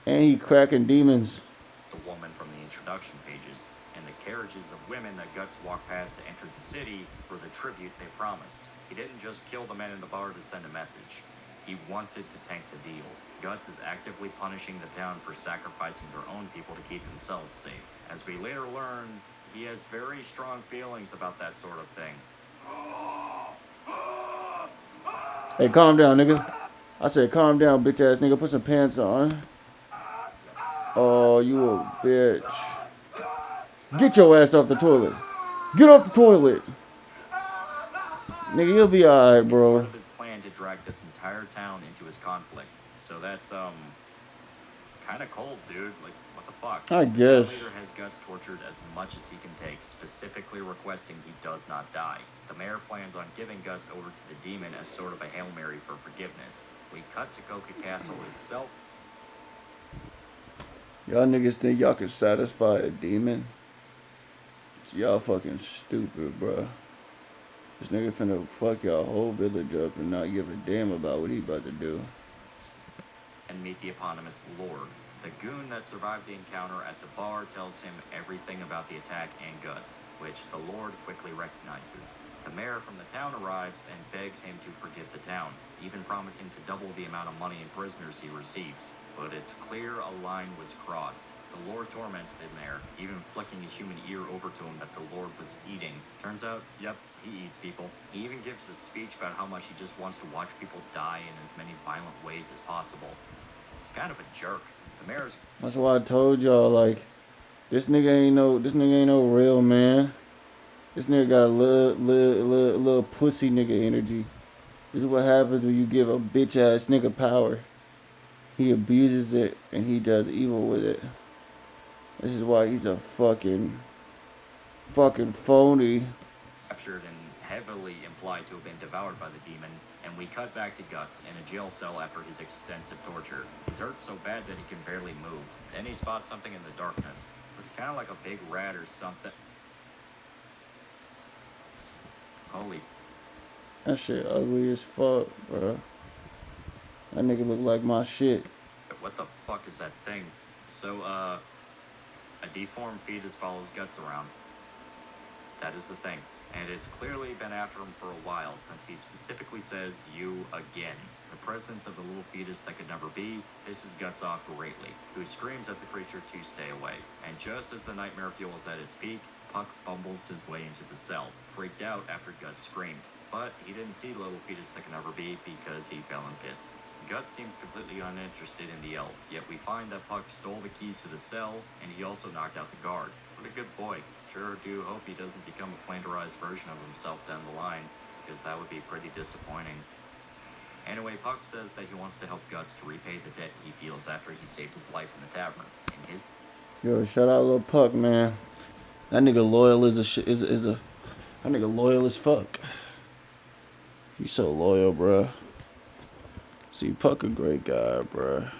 And he cracking demons. The woman from the introduction pages, and the carriages of women that Guts walked past to enter the city were the tribute they promised. He didn't just kill the men in the bar to send a message. He wanted to tank the deal. Guts is actively punishing the town for sacrificing their own people to keep themselves safe. As we later learn, he has very strong feelings about that sort of thing. Hey, calm down, nigga. I said calm down, bitch ass nigga. Put some pants on. Oh, you a bitch. Get your ass off the toilet. Get off the toilet. Nigga, you'll be alright, bro. It's part of his plan to drag this entire town into his conflict. So that's, kind of cold, dude. Like, what the fuck? I guess. The leader has Guts tortured as much as he can take, specifically requesting he does not die. The mayor plans on giving Guts over to the demon as sort of a Hail Mary for forgiveness. We cut to Coca Castle itself. Y'all niggas think y'all can satisfy a demon? Y'all fucking stupid, bro. This nigga finna fuck y'all whole village up and not give a damn about what he about to do. And meet the eponymous Lord. The goon that survived the encounter at the bar tells him everything about the attack and Guts, which the Lord quickly recognizes. The mayor from the town arrives and begs him to forgive the town, even promising to double the amount of money and prisoners he receives. But it's clear a line was crossed. The Lord torments the mayor, even flicking a human ear over to him that the Lord was eating. Turns out, yep, he eats people. He even gives a speech about how much he just wants to watch people die in as many violent ways as possible. He's kind of a jerk. The mayor's... That's why I told y'all, like, this nigga ain't no real man. This nigga got a little pussy nigga energy. This is what happens when you give a bitch ass nigga power. He abuses it and he does evil with it. This is why he's a fucking phony. Captured and heavily implied to have been devoured by the demon, and we cut back to Guts in a jail cell after his extensive torture. He's hurt so bad that he can barely move. Then he spots something in the darkness. Looks kind of like a big rat or something. Holy... That shit ugly as fuck, bro. That nigga look like my shit. What the fuck is that thing? So, a deformed fetus follows Guts around. That is the thing. And it's clearly been after him for a while, since he specifically says, "you again." The presence of the little fetus that could never be pisses Guts off greatly, who screams at the creature to stay away. And just as the nightmare fuel is at its peak, Puck bumbles his way into the cell, freaked out after Guts screamed. But he didn't see the little fetus that could never be because he fell in piss. Guts seems completely uninterested in the elf, yet we find that Puck stole the keys to the cell, and he also knocked out the guard. What a good boy. Sure do hope he doesn't become a flanderized version of himself down the line, because that would be pretty disappointing. Anyway, Puck says that he wants to help Guts to repay the debt he feels after he saved his life in the tavern. And his Yo, shout out little Puck, man. That nigga loyal is that nigga loyal as fuck. He's so loyal, bruh. See, Puck a great guy, bruh.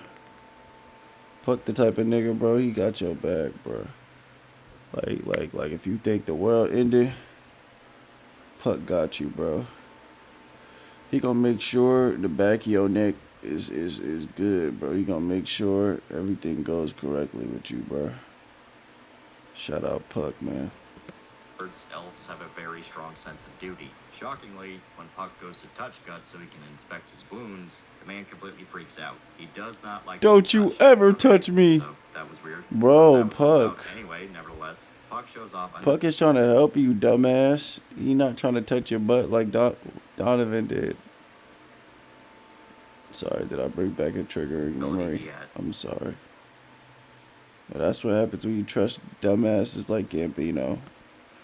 Puck the type of nigga, bro, he got your back, bruh. Like if you think the world ended, Puck got you, bro. He gonna make sure the back of your neck is good, bro. He gonna make sure everything goes correctly with you, bro. Shout out Puck, man. elves have a very strong sense of duty. Shockingly, when Puck goes to touch Guts so he can inspect his wounds, the man completely freaks out. He does not like Don't you ever touch me. So that was weird. Bro, Puck. Anyway, nevertheless, Puck shows off. Puck is trying to help you, dumbass. He not trying to touch your butt like Donovan did. Sorry, did I bring back a triggering memory? I'm sorry. But that's what happens when you trust dumbasses like Gambino.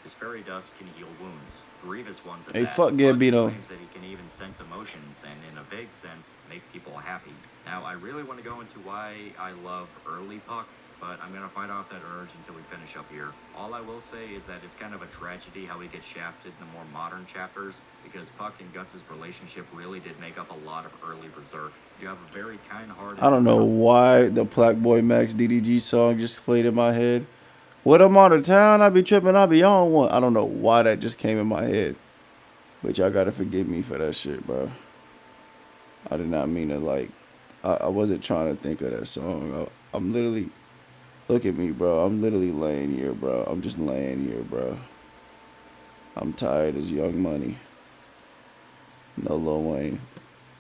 His fairy dust can heal wounds, grievous ones at Hey, that. fuck Gambino. Plus, he claims that he can even sense emotions and, in a vague sense, make people happy. Now, I really want to go into why I love early Puck, but I'm going to fight off that urge until we finish up here. All I will say is that it's kind of a tragedy how he gets shafted in the more modern chapters, because Puck and Guts' relationship really did make up a lot of early Berserk. You have a very kind-hearted... I don't know why the Black Boy Max DDG song just played in my head. When I'm out of town, I be tripping, I be on one. I don't know why that just came in my head. But y'all gotta forgive me for that shit, bro. I did not mean to, like... I wasn't trying to think of that song. I'm literally... Look at me, bro. I'm literally laying here, bro. I'm just laying here, bro. I'm tired as Young Money. No Lil Wayne.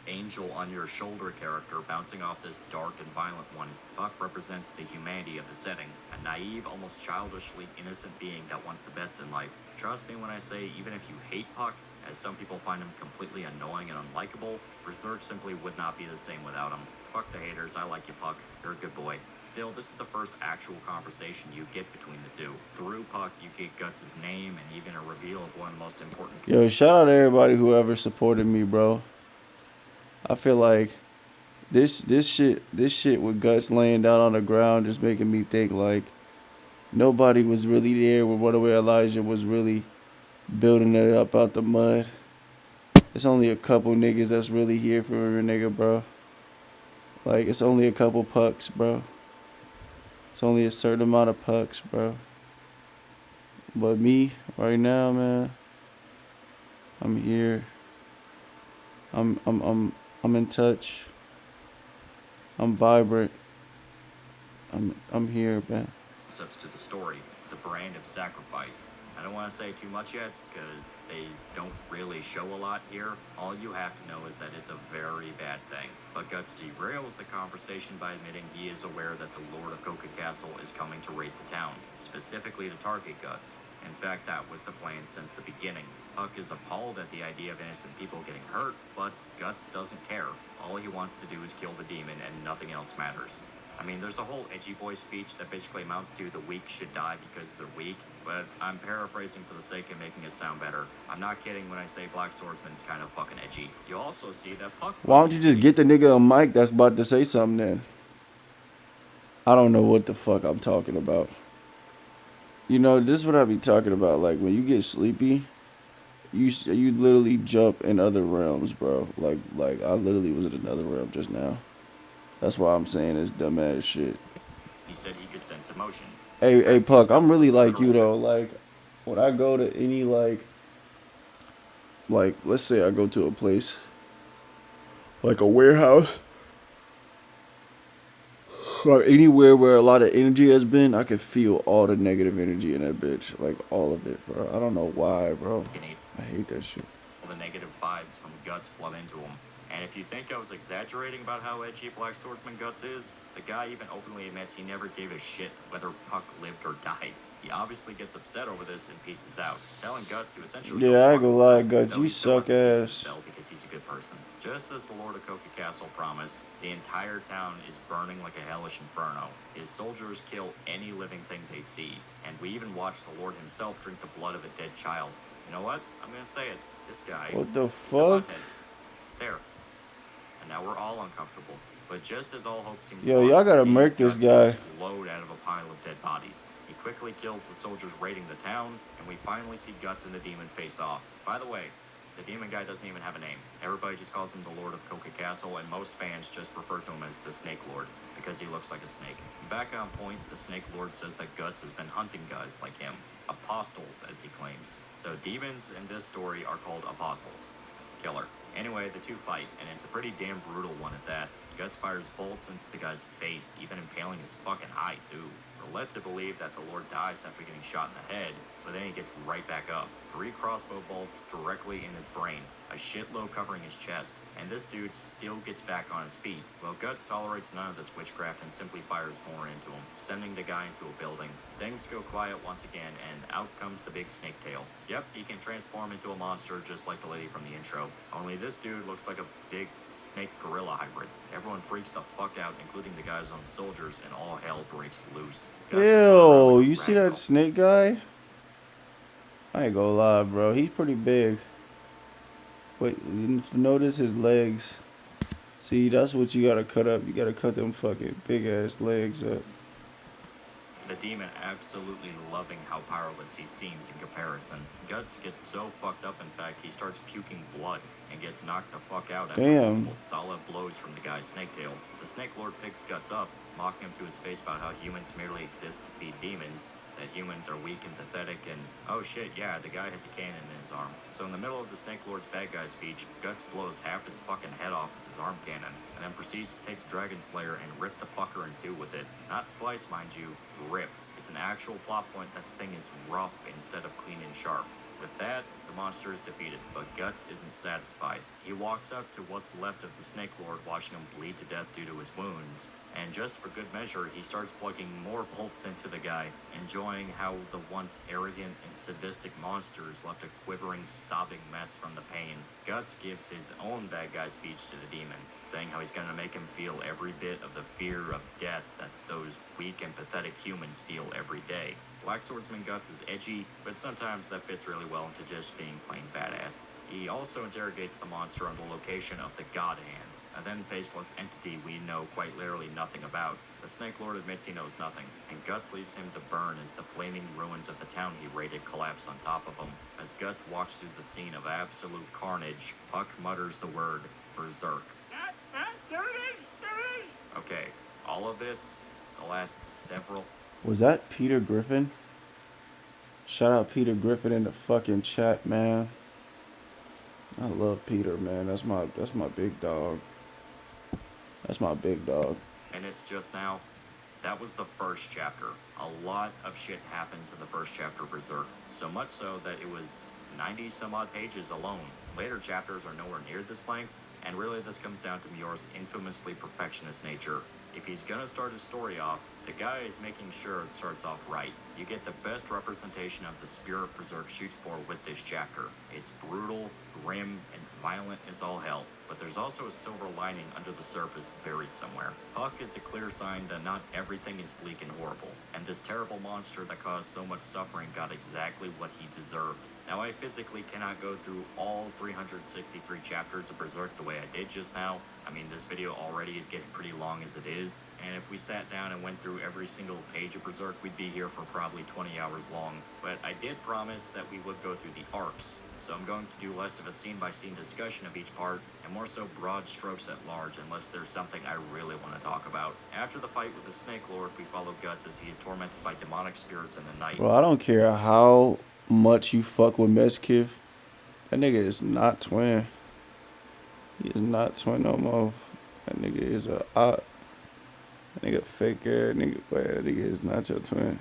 Angel on your shoulder character bouncing off this dark and violent one. Puck represents the humanity of the setting, a naive, almost childishly innocent being that wants the best in life. Trust me when I say, even if you hate Puck, as some people find him completely annoying and unlikable, Berserk simply would not be the same without him. Fuck the haters, I like you, Puck. You're a good boy. Still, this is the first actual conversation you get between the two. Through Puck, you get Guts' name and even a reveal of one of the most important... Yo, shout out to everybody who ever supported me, bro. I feel like this shit with Guts laying down on the ground just making me think like nobody was really there when Runawayelisha was really building it up out the mud. It's only a couple niggas that's really here for a nigga, bro. Like, it's only a couple Pucks, bro. It's only a certain amount of Pucks, bro. But me, right now, man, I'm here. I'm in touch. I'm vibrant. I'm here, man. Concepts to the story, the brand of sacrifice. I don't want to say too much yet, because they don't really show a lot here. All you have to know is that it's a very bad thing. But Guts derails the conversation by admitting he is aware that the Lord of Coca Castle is coming to raid the town, specifically to target Guts. In fact, that was the plan since the beginning. Puck is appalled at the idea of innocent people getting hurt, but Guts doesn't care. All he wants to do is kill the demon, and nothing else matters. I mean, there's a whole edgy boy speech that basically amounts to the weak should die because they're weak, but I'm paraphrasing for the sake of making it sound better. I'm not kidding when I say Black Swordsman is kind of fucking edgy. You also see that Puck... Why don't you just get the nigga a mic that's about to say something then? I don't know what the fuck I'm talking about. You know, this is what I be talking about. Like, when you get sleepy, you literally jump in other realms, bro. Like I literally was in another realm just now. That's why I'm saying this dumbass shit. He said he could sense emotions. Hey, Puck, I'm really like you, though. Like, when I go to any, like, let's say I go to a place, like a warehouse. or anywhere where a lot of energy has been, I could feel all the negative energy in that bitch. Like, all of it, bro. I don't know why, bro. I hate that shit. The negative vibes from Guts flood into him. And if you think I was exaggerating about how edgy Black Swordsman Guts is, the guy even openly admits he never gave a shit whether Puck lived or died. He obviously gets upset over this and pieces out, telling Guts to essentially Yeah, go I fuck ain't gonna lie, himself, Guts, though you he still suck left a piece in his ass. cell because he's a good person. Just as the Lord of Coca Castle promised, the entire town is burning like a hellish inferno. His soldiers kill any living thing they see, and we even watch the Lord himself drink the blood of a dead child. You know what? I'm gonna say it. This guy. What the he's a fuck? butthead. There. And now we're all uncomfortable. But just as all hope seems Yo, lost, y'all gotta we see murk this Guts guy. explode out of a pile of dead bodies. He quickly kills the soldiers raiding the town, and we finally see Guts and the demon face off. By the way, the demon guy doesn't even have a name. Everybody just calls him the Lord of Coca Castle, and most fans just refer to him as the Snake Lord, because he looks like a snake. Back on point, the Snake Lord says that Guts has been hunting guys like him. Apostles, as he claims. So demons in this story are called apostles. Killer. Anyway, the two fight, and it's a pretty damn brutal one at that. Guts fires bolts into the guy's face, even impaling his fucking eye, too. We're led to believe that the Lord dies after getting shot in the head, but then he gets right back up. 3 crossbow bolts directly in his brain, a shitload covering his chest, and this dude still gets back on his feet. Well, Guts tolerates none of this witchcraft and simply fires more into him, sending the guy into a building. Things go quiet once again, and out comes the big snake tail. Yep, he can transform into a monster just like the lady from the intro, only this dude looks like a big snake gorilla hybrid. Everyone freaks the fuck out, including the guy's own soldiers, and all hell breaks loose. Ew, you see that snake guy? I ain't gonna lie, bro. He's pretty big. Wait, notice his legs. See, that's what you gotta cut up. You gotta cut them fucking big ass legs up. The demon absolutely loving how powerless he seems in comparison. Guts gets so fucked up, in fact, he starts puking blood and gets knocked the fuck out after multiple solid blows from the guy's snaketail. The Snake Lord picks Guts up, mocking him to his face about how humans merely exist to feed demons, that humans are weak and pathetic, and oh shit, yeah, the guy has a cannon in his arm. So in the middle of the Snake Lord's bad guy speech, Guts blows half his fucking head off with his arm cannon, and then proceeds to take the Dragon Slayer and rip the fucker in two with it. Not slice, mind you, rip. It's an actual plot point that the thing is rough instead of clean and sharp. With that, the monster is defeated, but Guts isn't satisfied. He walks up to what's left of the Snake Lord, watching him bleed to death due to his wounds, and just for good measure, he starts plugging more bolts into the guy, enjoying how the once arrogant and sadistic monster is left a quivering, sobbing mess from the pain. Guts gives his own bad guy speech to the demon, saying how he's gonna make him feel every bit of the fear of death that those weak and pathetic humans feel every day. Black Swordsman Guts is edgy, but sometimes that fits really well into just being plain badass. He also interrogates the monster on the location of the God Hand, a then faceless entity we know quite literally nothing about. The Snake Lord admits he knows nothing, and Guts leaves him to burn as the flaming ruins of the town he raided collapse on top of him. As Guts walks through the scene of absolute carnage, Puck mutters the word Berserk. There it is! There it is! Okay, all of this, the last several... Was that Peter Griffin? Shout out Peter Griffin in the fucking chat, man. I love Peter, man. That's my big dog. That's my big dog. And it's just now, that was the first chapter. A lot of shit happens in the first chapter of Berserk. So much so that it was 90 some odd pages alone. Later chapters are nowhere near this length, and really this comes down to Mior's infamously perfectionist nature. If he's gonna start his story off, the guy is making sure it starts off right. You get the best representation of the spirit Berserk shoots for with this chapter. It's brutal, grim, and violent as all hell, but there's also a silver lining under the surface buried somewhere. Puck is a clear sign that not everything is bleak and horrible, and this terrible monster that caused so much suffering got exactly what he deserved. Now, I physically cannot go through all 363 chapters of Berserk the way I did just now. I mean, this video already is getting pretty long as it is, and if we sat down and went through every single page of Berserk, we'd be here for probably 20 hours long. But I did promise that we would go through the arcs, so I'm going to do less of a scene-by-scene discussion of each part, and more so broad strokes at large, unless there's something I really want to talk about. After the fight with the Snake Lord, we follow Guts as he is tormented by demonic spirits in the night. Well, I don't care how much you fuck with Mezkiv. That nigga is not twin. He is not twin no more. That nigga is a odd. Nigga fake ass nigga, but that nigga is not your twin.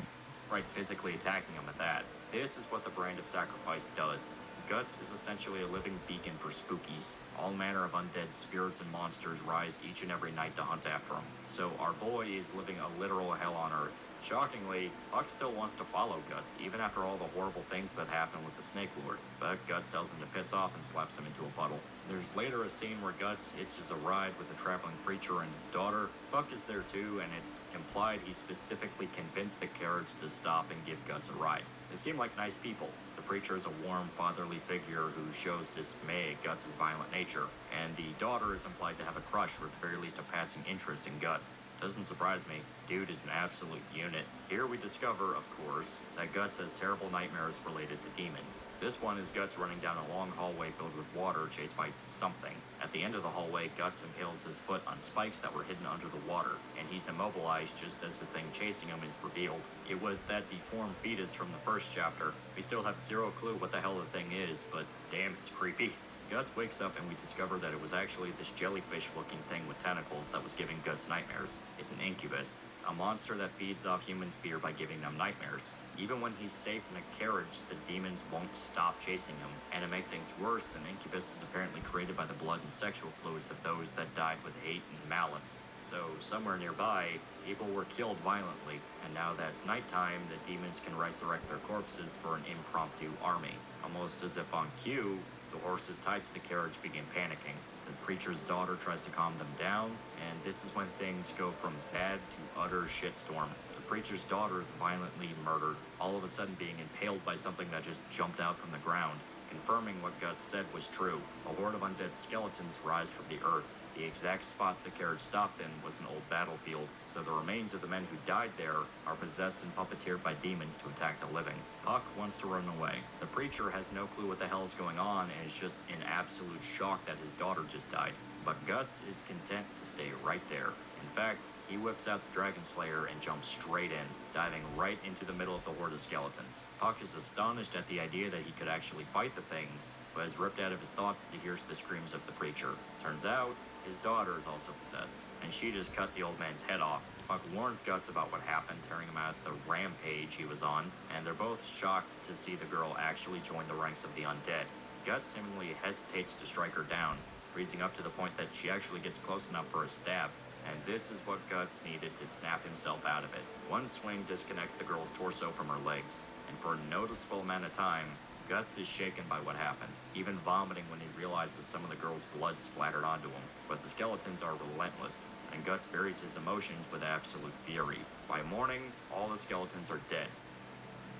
Right, physically attacking him at that. This is what the brand of sacrifice does. Guts is essentially a living beacon for spookies. All manner of undead spirits and monsters rise each and every night to hunt after him. So our boy is living a literal hell on earth. Shockingly, Puck still wants to follow Guts, even after all the horrible things that happen with the Snake Lord. But Guts tells him to piss off and slaps him into a puddle. There's later a scene where Guts hitches a ride with a traveling preacher and his daughter. Puck is there too, and it's implied he specifically convinced the carriage to stop and give Guts a ride. They seem like nice people. The preacher is a warm, fatherly figure who shows dismay at Guts' violent nature, and the daughter is implied to have a crush or at the very least a passing interest in Guts. Doesn't surprise me. Dude is an absolute unit. Here we discover, of course, that Guts has terrible nightmares related to demons. This one is Guts running down a long hallway filled with water, chased by something. At the end of the hallway, Guts impales his foot on spikes that were hidden under the water, and he's immobilized just as the thing chasing him is revealed. It was that deformed fetus from the first chapter. We still have zero clue what the hell the thing is, but damn, it's creepy. Guts wakes up and we discover that it was actually this jellyfish-looking thing with tentacles that was giving Guts nightmares. It's an incubus, a monster that feeds off human fear by giving them nightmares. Even when he's safe in a carriage, the demons won't stop chasing him. And to make things worse, an incubus is apparently created by the blood and sexual fluids of those that died with hate and malice. So, somewhere nearby, people were killed violently, and now that it's nighttime, the demons can resurrect their corpses for an impromptu army. Almost as if on cue, the horses tied to the carriage begin panicking. The preacher's daughter tries to calm them down, and this is when things go from bad to utter shitstorm. The preacher's daughter is violently murdered, all of a sudden being impaled by something that just jumped out from the ground. Confirming what Guts said was true, a horde of undead skeletons rise from the earth. The exact spot the carriage stopped in was an old battlefield, so the remains of the men who died there are possessed and puppeteered by demons to attack the living. Puck wants to run away. The preacher has no clue what the hell is going on and is just in absolute shock that his daughter just died. But Guts is content to stay right there. In fact, he whips out the Dragon Slayer and jumps straight in, diving right into the middle of the horde of skeletons. Puck is astonished at the idea that he could actually fight the things, but is ripped out of his thoughts as he hears the screams of the preacher. Turns out, his daughter is also possessed, and she just cut the old man's head off. Puck warns Guts about what happened, tearing him out the rampage he was on, and they're both shocked to see the girl actually join the ranks of the undead. Guts seemingly hesitates to strike her down, freezing up to the point that she actually gets close enough for a stab, and this is what Guts needed to snap himself out of it. One swing disconnects the girl's torso from her legs, and for a noticeable amount of time, Guts is shaken by what happened, even vomiting when he realizes some of the girl's blood splattered onto him. But the skeletons are relentless, and Guts buries his emotions with absolute fury. By morning, all the skeletons are dead.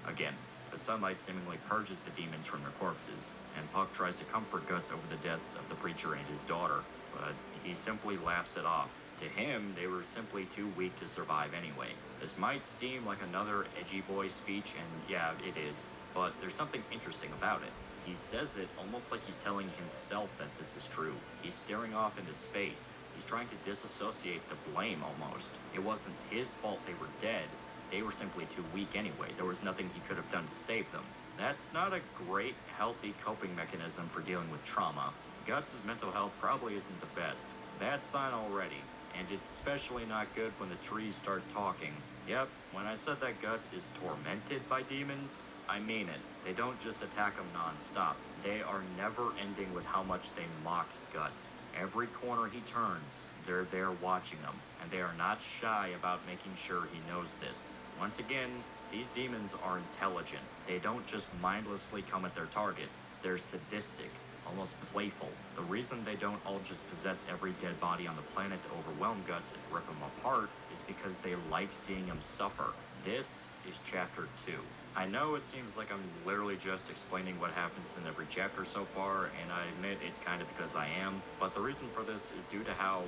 Again, the sunlight seemingly purges the demons from their corpses, and Puck tries to comfort Guts over the deaths of the preacher and his daughter, but he simply laughs it off. To him, they were simply too weak to survive anyway. This might seem like another edgy boy speech, and yeah, it is, but there's something interesting about it. He says it almost like he's telling himself that this is true. He's staring off into space. He's trying to disassociate the blame almost. It wasn't his fault they were dead. They were simply too weak anyway. There was nothing he could have done to save them. That's not a great, healthy coping mechanism for dealing with trauma. Guts' mental health probably isn't the best. Bad sign already. And it's especially not good when the trees start talking. Yep, when I said that Guts is tormented by demons, I mean it. They don't just attack him non-stop. They are never ending with how much they mock Guts. Every corner he turns, they're there watching him, and they are not shy about making sure he knows this. Once again, these demons are intelligent. They don't just mindlessly come at their targets. They're sadistic, almost playful. The reason they don't all just possess every dead body on the planet to overwhelm Guts and rip him apart is because they like seeing him suffer. This is Chapter 2. I know it seems like I'm literally just explaining what happens in every chapter so far, and I admit it's kind of because I am, but the reason for this is due to how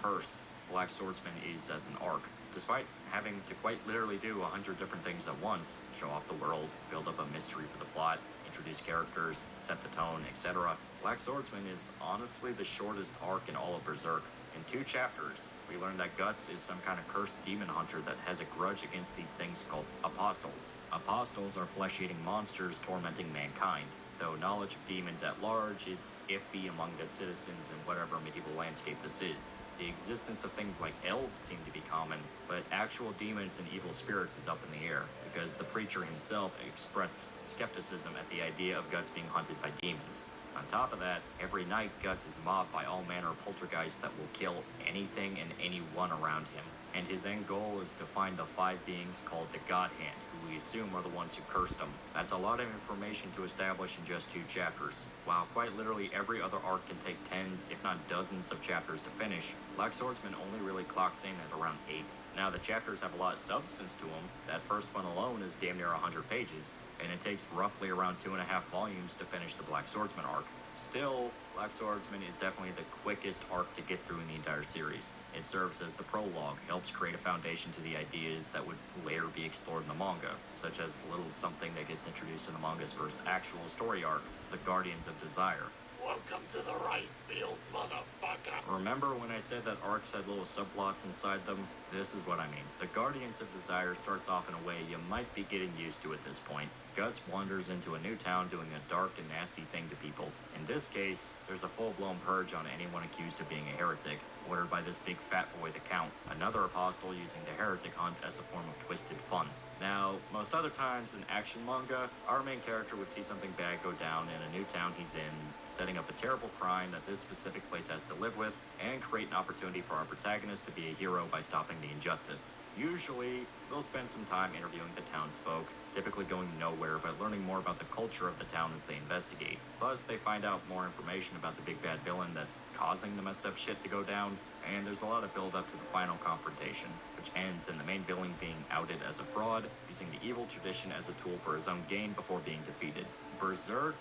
terse Black Swordsman is as an arc. Despite having to quite literally do 100 different things at once, show off the world, build up a mystery for the plot, introduce characters, set the tone, etc., Black Swordsman is honestly the shortest arc in all of Berserk. In 2 chapters, we learn that Guts is some kind of cursed demon hunter that has a grudge against these things called apostles. Apostles are flesh-eating monsters tormenting mankind, though knowledge of demons at large is iffy among the citizens in whatever medieval landscape this is. The existence of things like elves seem to be common, but actual demons and evil spirits is up in the air, because the preacher himself expressed skepticism at the idea of Guts being hunted by demons. On top of that, every night Guts is mobbed by all manner of poltergeists that will kill anything and anyone around him, and his end goal is to find the 5 beings called the God Hand, who we assume are the ones who cursed him. That's a lot of information to establish in just 2 chapters. While quite literally every other arc can take tens, if not dozens, of chapters to finish, Black Swordsman only really clocks in at around 8. Now, the chapters have a lot of substance to them. That first one alone is damn near 100 pages, and it takes roughly around 2.5 volumes to finish the Black Swordsman arc. Still, Black Swordsman is definitely the quickest arc to get through in the entire series. It serves as the prologue, helps create a foundation to the ideas that would later be explored in the manga, such as little something that gets introduced in the manga's first actual story arc, the Guardians of Desire. Welcome to the rice fields, motherfucker! Remember when I said that arcs had little subplots inside them? This is what I mean. The Guardians of Desire starts off in a way you might be getting used to at this point. Guts wanders into a new town doing a dark and nasty thing to people. In this case, there's a full-blown purge on anyone accused of being a heretic, ordered by this big fat boy, the Count, another apostle using the heretic hunt as a form of twisted fun. Now, most other times in action manga, our main character would see something bad go down in a new town he's in, setting up a terrible crime that this specific place has to live with, and create an opportunity for our protagonist to be a hero by stopping the injustice. Usually, they'll spend some time interviewing the townsfolk, typically going nowhere but learning more about the culture of the town as they investigate. Plus, they find out more information about the big bad villain that's causing the messed up shit to go down, and there's a lot of build up to the final confrontation, which ends in the main villain being outed as a fraud, using the evil tradition as a tool for his own gain before being defeated. Berserk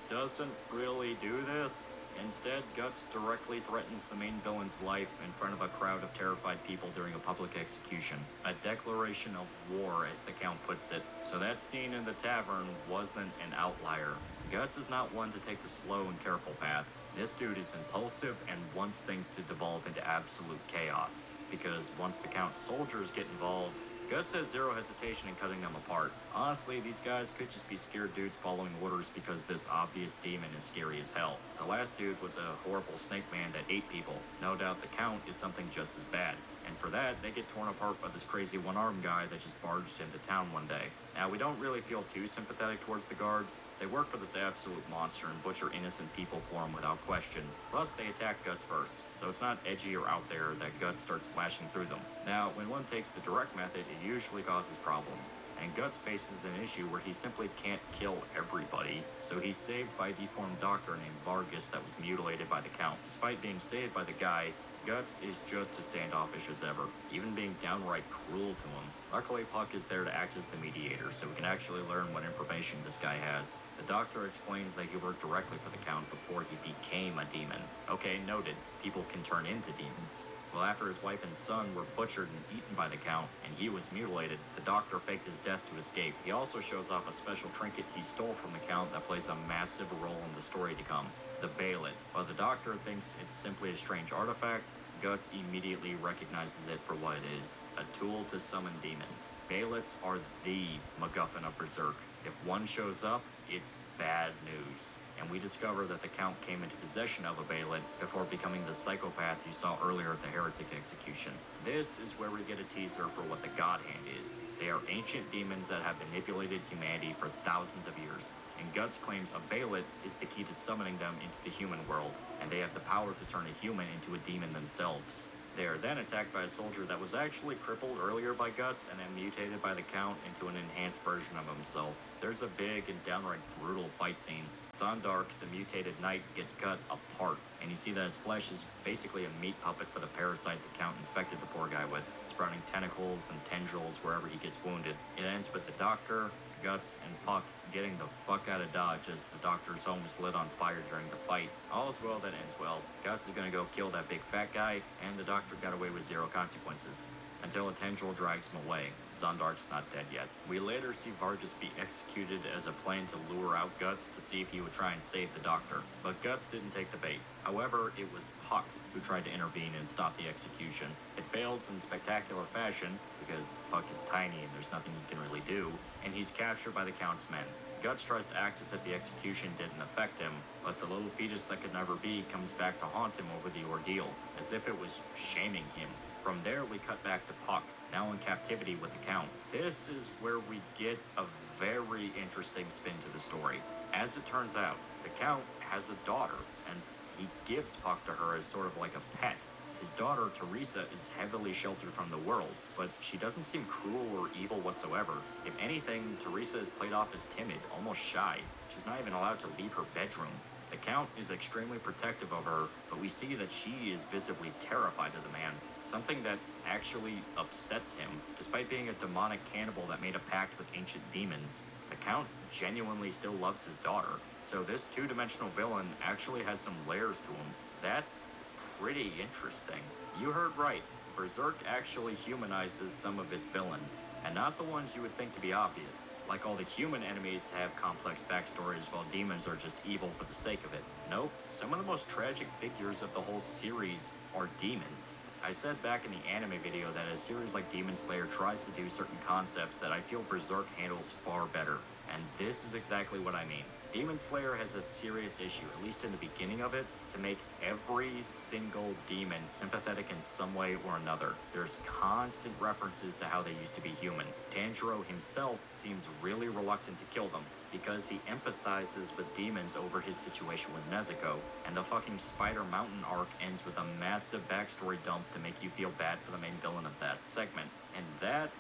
doesn't really do this. Instead, Guts directly threatens the main villain's life in front of a crowd of terrified people during a public execution. A declaration of war, as the Count puts it. So that scene in the tavern wasn't an outlier. Guts is not one to take the slow and careful path. This dude is impulsive and wants things to devolve into absolute chaos. Because once the Count's soldiers get involved, Guts has zero hesitation in cutting them apart. Honestly, these guys could just be scared dudes following orders because this obvious demon is scary as hell. The last dude was a horrible snake man that ate people. No doubt the Count is something just as bad. And for that, they get torn apart by this crazy one-armed guy that just barged into town one day. Now, we don't really feel too sympathetic towards the guards. They work for this absolute monster and butcher innocent people for him without question. Plus, they attack Guts first, so it's not edgy or out there that Guts starts slashing through them. Now, when one takes the direct method, it usually causes problems. And Guts faces an issue where he simply can't kill everybody, so he's saved by a deformed doctor named Vargas that was mutilated by the Count. Despite being saved by the guy, Guts is just as standoffish as ever, even being downright cruel to him. Luckily, Puck is there to act as the mediator, so we can actually learn what information this guy has. The doctor explains that he worked directly for the Count before he became a demon. Okay, noted. People can turn into demons. Well, after his wife and son were butchered and eaten by the Count, and he was mutilated, the doctor faked his death to escape. He also shows off a special trinket he stole from the Count that plays a massive role in the story to come. The Bailet. While the doctor thinks it's simply a strange artifact, Guts immediately recognizes it for what it is, a tool to summon demons. Bailets are the MacGuffin of Berserk. If one shows up, it's bad news. And we discover that the Count came into possession of a Bailet before becoming the psychopath you saw earlier at the heretic execution. This is where we get a teaser for what the God Hand is. They are ancient demons that have manipulated humanity for thousands of years. And Guts claims a Bailet is the key to summoning them into the human world, and they have the power to turn a human into a demon themselves. They are then attacked by a soldier that was actually crippled earlier by Guts and then mutated by the Count into an enhanced version of himself. There's a big and downright brutal fight scene. Sondark, the mutated knight, gets cut apart, and you see that his flesh is basically a meat puppet for the parasite the Count infected the poor guy with, sprouting tentacles and tendrils wherever he gets wounded. It ends with the doctor, Guts, and Puck getting the fuck out of Dodge as the doctor's home is lit on fire during the fight. All is well that ends well. Guts is gonna go kill that big fat guy, and the doctor got away with zero consequences. Until a tendril drags him away. Zondark's not dead yet. We later see Vargas be executed as a plan to lure out Guts to see if he would try and save the doctor. But Guts didn't take the bait. However, it was Puck who tried to intervene and stop the execution. It fails in spectacular fashion, because Puck is tiny and there's nothing he can really do, and he's captured by the Count's men. Guts tries to act as if the execution didn't affect him, but the little fetus that could never be comes back to haunt him over the ordeal, as if it was shaming him. From there, we cut back to Puck, now in captivity with the Count. This is where we get a very interesting spin to the story. As it turns out, the Count has a daughter, and he gives Puck to her as sort of like a pet. His daughter, Teresa, is heavily sheltered from the world, but she doesn't seem cruel or evil whatsoever. If anything, Teresa is played off as timid, almost shy. She's not even allowed to leave her bedroom. The Count is extremely protective of her, but we see that she is visibly terrified of the man, something that actually upsets him. Despite being a demonic cannibal that made a pact with ancient demons, the Count genuinely still loves his daughter, so this two-dimensional villain actually has some layers to him. That's pretty interesting. You heard right. Berserk actually humanizes some of its villains, and not the ones you would think to be obvious. Like all the human enemies have complex backstories, while demons are just evil for the sake of it. Nope, some of the most tragic figures of the whole series are demons. I said back in the anime video that a series like Demon Slayer tries to do certain concepts that I feel Berserk handles far better, and this is exactly what I mean. Demon Slayer has a serious issue, at least in the beginning of it, to make every single demon sympathetic in some way or another. There's constant references to how they used to be human. Tanjiro himself seems really reluctant to kill them, because he empathizes with demons over his situation with Nezuko, and the fucking Spider Mountain arc ends with a massive backstory dump to make you feel bad for the main villain of that segment. And that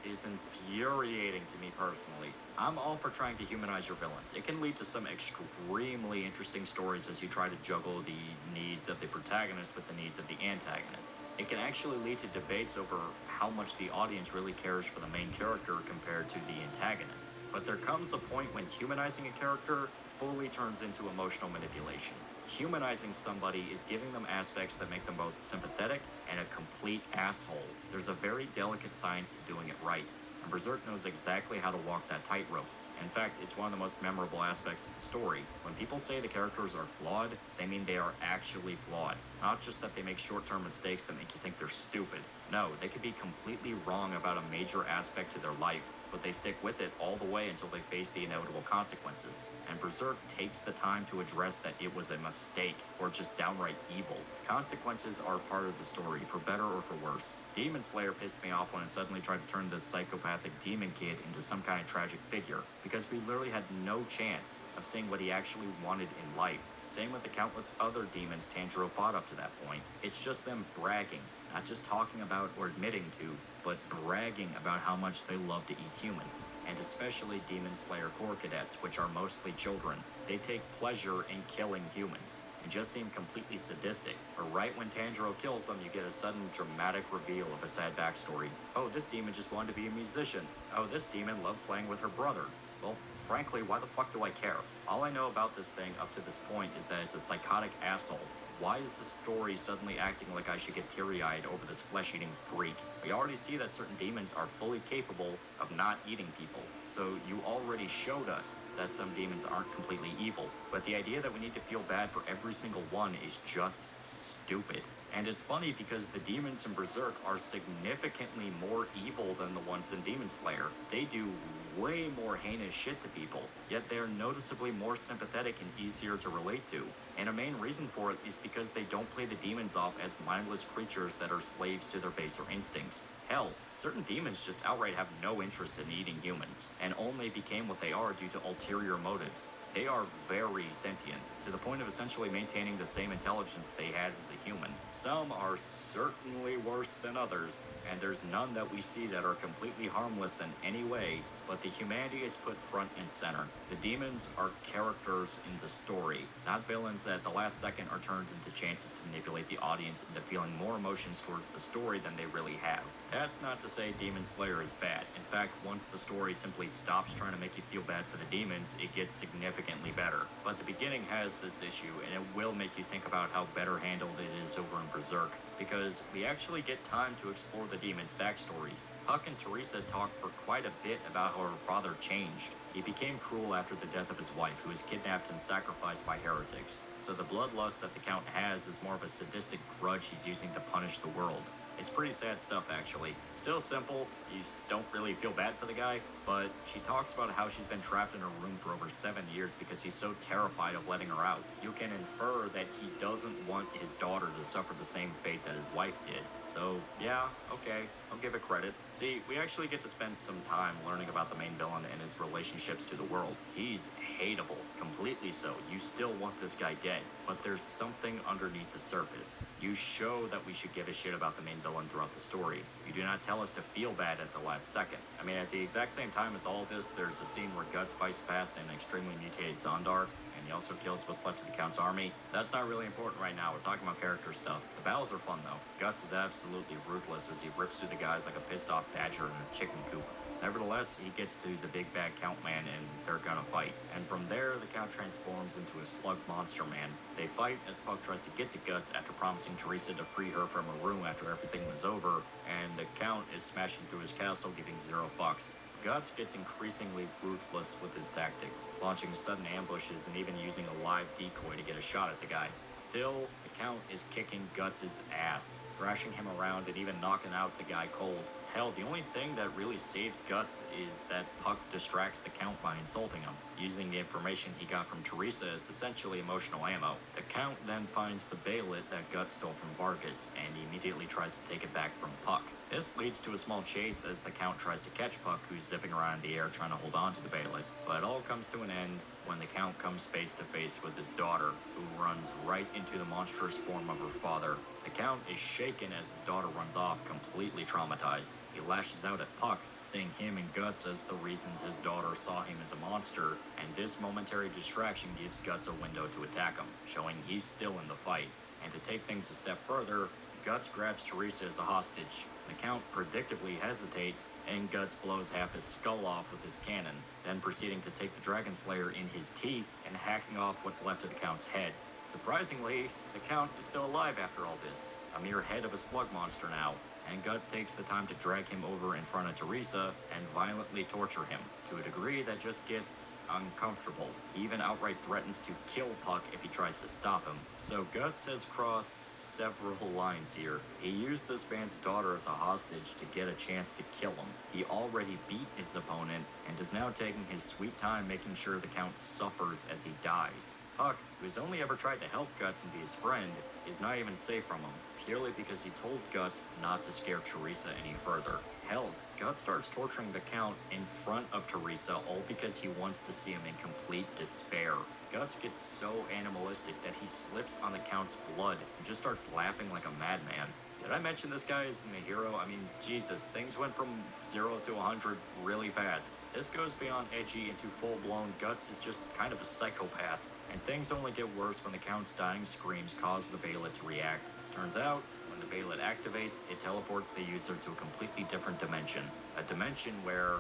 is infuriating to me personally. I'm all for trying to humanize your villains. It can lead to some extremely interesting stories as you try to juggle the needs of the protagonist with the needs of the antagonist. It can actually lead to debates over how much the audience really cares for the main character compared to the antagonist. But there comes a point when humanizing a character fully turns into emotional manipulation. Humanizing somebody is giving them aspects that make them both sympathetic and a complete asshole. There's a very delicate science to doing it right, and Berserk knows exactly how to walk that tightrope. In fact, it's one of the most memorable aspects of the story. When people say the characters are flawed, they mean they are actually flawed. Not just that they make short-term mistakes that make you think they're stupid. No, they could be completely wrong about a major aspect to their life, but they stick with it all the way until they face the inevitable consequences. And Berserk takes the time to address that it was a mistake, or just downright evil. Consequences are part of the story, for better or for worse. Demon Slayer pissed me off when it suddenly tried to turn this psychopathic demon kid into some kind of tragic figure, because we literally had no chance of seeing what he actually wanted in life. Same with the countless other demons Tanjiro fought up to that point. It's just them bragging, not just talking about or admitting to, but bragging about how much they love to eat humans, and especially Demon Slayer Corps cadets, which are mostly children. They take pleasure in killing humans, and just seem completely sadistic. But right when Tanjiro kills them, you get a sudden dramatic reveal of a sad backstory. Oh, this demon just wanted to be a musician. Oh, this demon loved playing with her brother. Well, frankly, why the fuck do I care? All I know about this thing up to this point is that it's a psychotic asshole. Why is the story suddenly acting like I should get teary-eyed over this flesh-eating freak? We already see that certain demons are fully capable of not eating people, so you already showed us that some demons aren't completely evil. But the idea that we need to feel bad for every single one is just stupid. And it's funny because the demons in Berserk are significantly more evil than the ones in Demon Slayer. They do way more heinous shit to people, yet they're noticeably more sympathetic and easier to relate to. And a main reason for it is because they don't play the demons off as mindless creatures that are slaves to their baser instincts. Hell, certain demons just outright have no interest in eating humans, and only became what they are due to ulterior motives. They are very sentient, to the point of essentially maintaining the same intelligence they had as a human. Some are certainly worse than others, and there's none that we see that are completely harmless in any way, but the humanity is put front and center. The demons are characters in the story, not villains that at the last second are turned into chances to manipulate the audience into feeling more emotions towards the story than they really have. That's not to say Demon Slayer is bad. In fact, once the story simply stops trying to make you feel bad for the demons, it gets significantly better. But the beginning has this issue, and it will make you think about how better handled it is over in Berserk, because we actually get time to explore the demons' backstories. Puck and Teresa talk for quite a bit about how her father changed. He became cruel after the death of his wife, who was kidnapped and sacrificed by heretics. So the bloodlust that the Count has is more of a sadistic grudge he's using to punish the world. It's pretty sad stuff, actually. Still simple, you don't really feel bad for the guy, but she talks about how she's been trapped in her room for over 7 years because he's so terrified of letting her out. You can infer that he doesn't want his daughter to suffer the same fate that his wife did. So, yeah, okay, I'll give it credit. See, we actually get to spend some time learning about the main villain and his relationships to the world. He's hateable, completely so. You still want this guy dead, but there's something underneath the surface. You show that we should give a shit about the main villain throughout the story. You do not tell us to feel bad at the last second. I mean, at the exact same time as all of this, there's a scene where Guts fights past an extremely mutated Zondark, and he also kills what's left of the Count's army. That's not really important right now, we're talking about character stuff. The battles are fun though. Guts is absolutely ruthless as he rips through the guys like a pissed off badger in a chicken coop. Nevertheless, he gets to the big bad Count man and they're gonna fight. And from there, the Count transforms into a slug monster man. They fight as Puck tries to get to Guts after promising Teresa to free her from her room after everything was over, and the Count is smashing through his castle, giving zero fucks. Guts gets increasingly ruthless with his tactics, launching sudden ambushes and even using a live decoy to get a shot at the guy. Still, the Count is kicking Guts' ass, thrashing him around and even knocking out the guy cold. Hell, the only thing that really saves Guts is that Puck distracts the Count by insulting him, using the information he got from Teresa as essentially emotional ammo. The Count then finds the Baylet that Guts stole from Vargas, and he immediately tries to take it back from Puck. This leads to a small chase as the Count tries to catch Puck, who's zipping around in the air trying to hold on to the Baylet, but it all comes to an end when the Count comes face to face with his daughter, who runs right into the monstrous form of her father. The Count is shaken as his daughter runs off, completely traumatized. He lashes out at Puck, seeing him and Guts as the reasons his daughter saw him as a monster, and this momentary distraction gives Guts a window to attack him, showing he's still in the fight. And to take things a step further, Guts grabs Teresa as a hostage. The Count predictably hesitates, and Guts blows half his skull off with his cannon, then proceeding to take the Dragon Slayer in his teeth and hacking off what's left of the Count's head. Surprisingly, the Count is still alive after all this, a mere head of a slug monster now, and Guts takes the time to drag him over in front of Teresa and violently torture him, to a degree that just gets uncomfortable. He even outright threatens to kill Puck if he tries to stop him. So Guts has crossed several lines here. He used this man's daughter as a hostage to get a chance to kill him. He already beat his opponent and is now taking his sweet time making sure the Count suffers as he dies. Puck, who's only ever tried to help Guts and be his friend, is not even safe from him, purely because he told Guts not to scare Teresa any further. Hell, Guts starts torturing the Count in front of Teresa, all because he wants to see him in complete despair. Guts gets so animalistic that he slips on the Count's blood and just starts laughing like a madman. Did I mention this guy isn't a hero? I mean, Jesus, things went from 0 to 100 really fast. This goes beyond edgy into full-blown Guts is just kind of a psychopath. And things only get worse when the Count's dying screams cause the Baylet to react. Turns out, when the Baylet activates, it teleports the user to a completely different dimension. A dimension where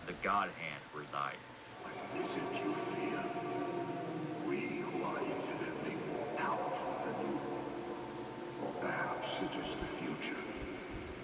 the God Hand reside. What is it you fear? We who are infinitely more powerful than you. Or perhaps it is the future.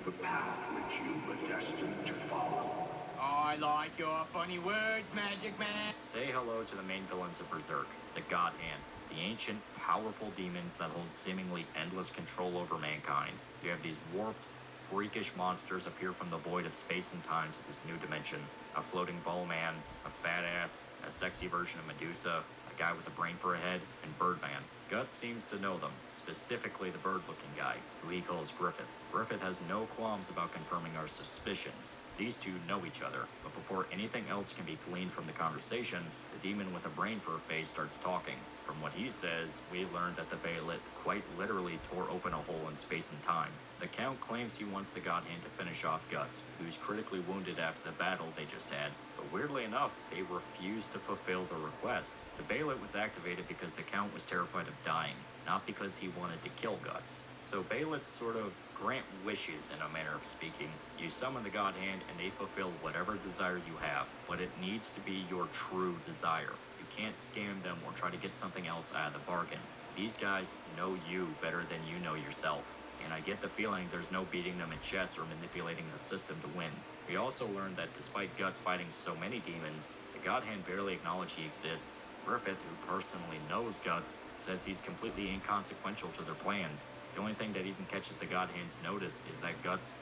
The path which you were destined to follow. I like your funny words, Magic Man. Say hello to the main villains of Berserk, the God Hand, the ancient, powerful demons that hold seemingly endless control over mankind. You have these warped, freakish monsters appear from the void of space and time to this new dimension. A floating ball man, a fat ass, a sexy version of Medusa, a guy with a brain for a head, and Birdman. Guts seems to know them, specifically the bird-looking guy, who he calls Griffith. Griffith has no qualms about confirming our suspicions. These two know each other, but before anything else can be gleaned from the conversation, the demon with a brain for a face starts talking. From what he says, we learned that the Baylet quite literally tore open a hole in space and time. The Count claims he wants the God Hand to finish off Guts, who's critically wounded after the battle they just had. But weirdly enough, they refused to fulfill the request. The Baylet was activated because the Count was terrified of dying, not because he wanted to kill Guts. So Baylets sort of grant wishes in a manner of speaking. You summon the God Hand and they fulfill whatever desire you have, but it needs to be your true desire. You can't scam them or try to get something else out of the bargain. These guys know you better than you know yourself, and I get the feeling there's no beating them at chess or manipulating the system to win. We also learned that despite Guts fighting so many demons, the The God Hand barely acknowledges he exists. Griffith, who personally knows Guts, says he's completely inconsequential to their plans. The only thing that even catches the God Hand's notice is that Guts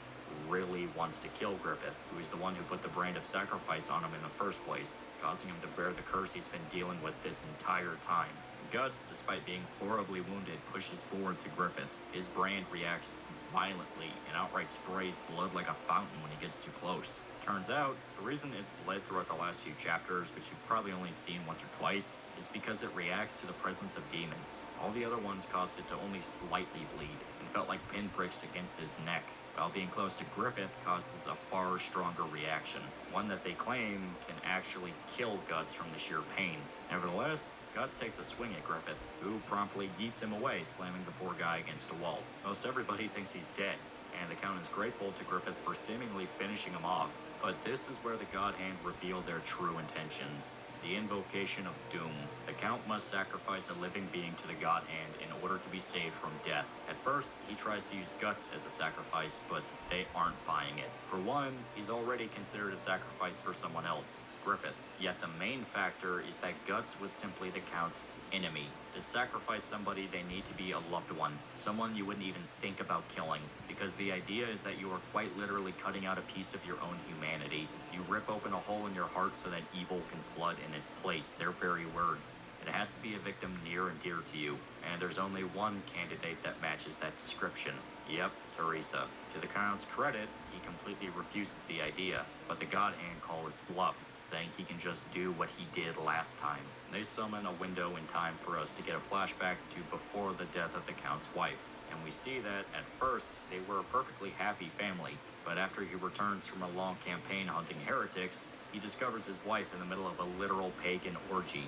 really wants to kill Griffith, who is the one who put the brand of sacrifice on him in the first place, causing him to bear the curse he's been dealing with this entire time. Guts, despite being horribly wounded, pushes forward to Griffith. His brand reacts violently and outright sprays blood like a fountain when he gets too close. Turns out, the reason it's bled throughout the last few chapters, which you've probably only seen once or twice, is because it reacts to the presence of demons. All the other ones caused it to only slightly bleed, and felt like pinpricks against his neck, while being close to Griffith causes a far stronger reaction, one that they claim can actually kill Guts from the sheer pain. Nevertheless, Guts takes a swing at Griffith, who promptly yeets him away, slamming the poor guy against a wall. Most everybody thinks he's dead, and the Count is grateful to Griffith for seemingly finishing him off. But this is where the God Hand revealed their true intentions. The invocation of doom. The Count must sacrifice a living being to the God Hand in order to be saved from death. At first, he tries to use Guts as a sacrifice, but they aren't buying it. For one, he's already considered a sacrifice for someone else, Griffith. Yet the main factor is that Guts was simply the Count's enemy. To sacrifice somebody, they need to be a loved one, someone you wouldn't even think about killing, because the idea is that you are quite literally cutting out a piece of your own humanity. You rip open a hole in your heart so that evil can flood in its place, their very words. It has to be a victim near and dear to you, and there's only one candidate that matches that description. Yep, Teresa. To the Count's credit, he completely refuses the idea, but the God Hand call is bluff, saying he can just do what he did last time. They summon a window in time for us to get a flashback to before the death of the Count's wife, and we see that, at first, they were a perfectly happy family, but after he returns from a long campaign hunting heretics, he discovers his wife in the middle of a literal pagan orgy.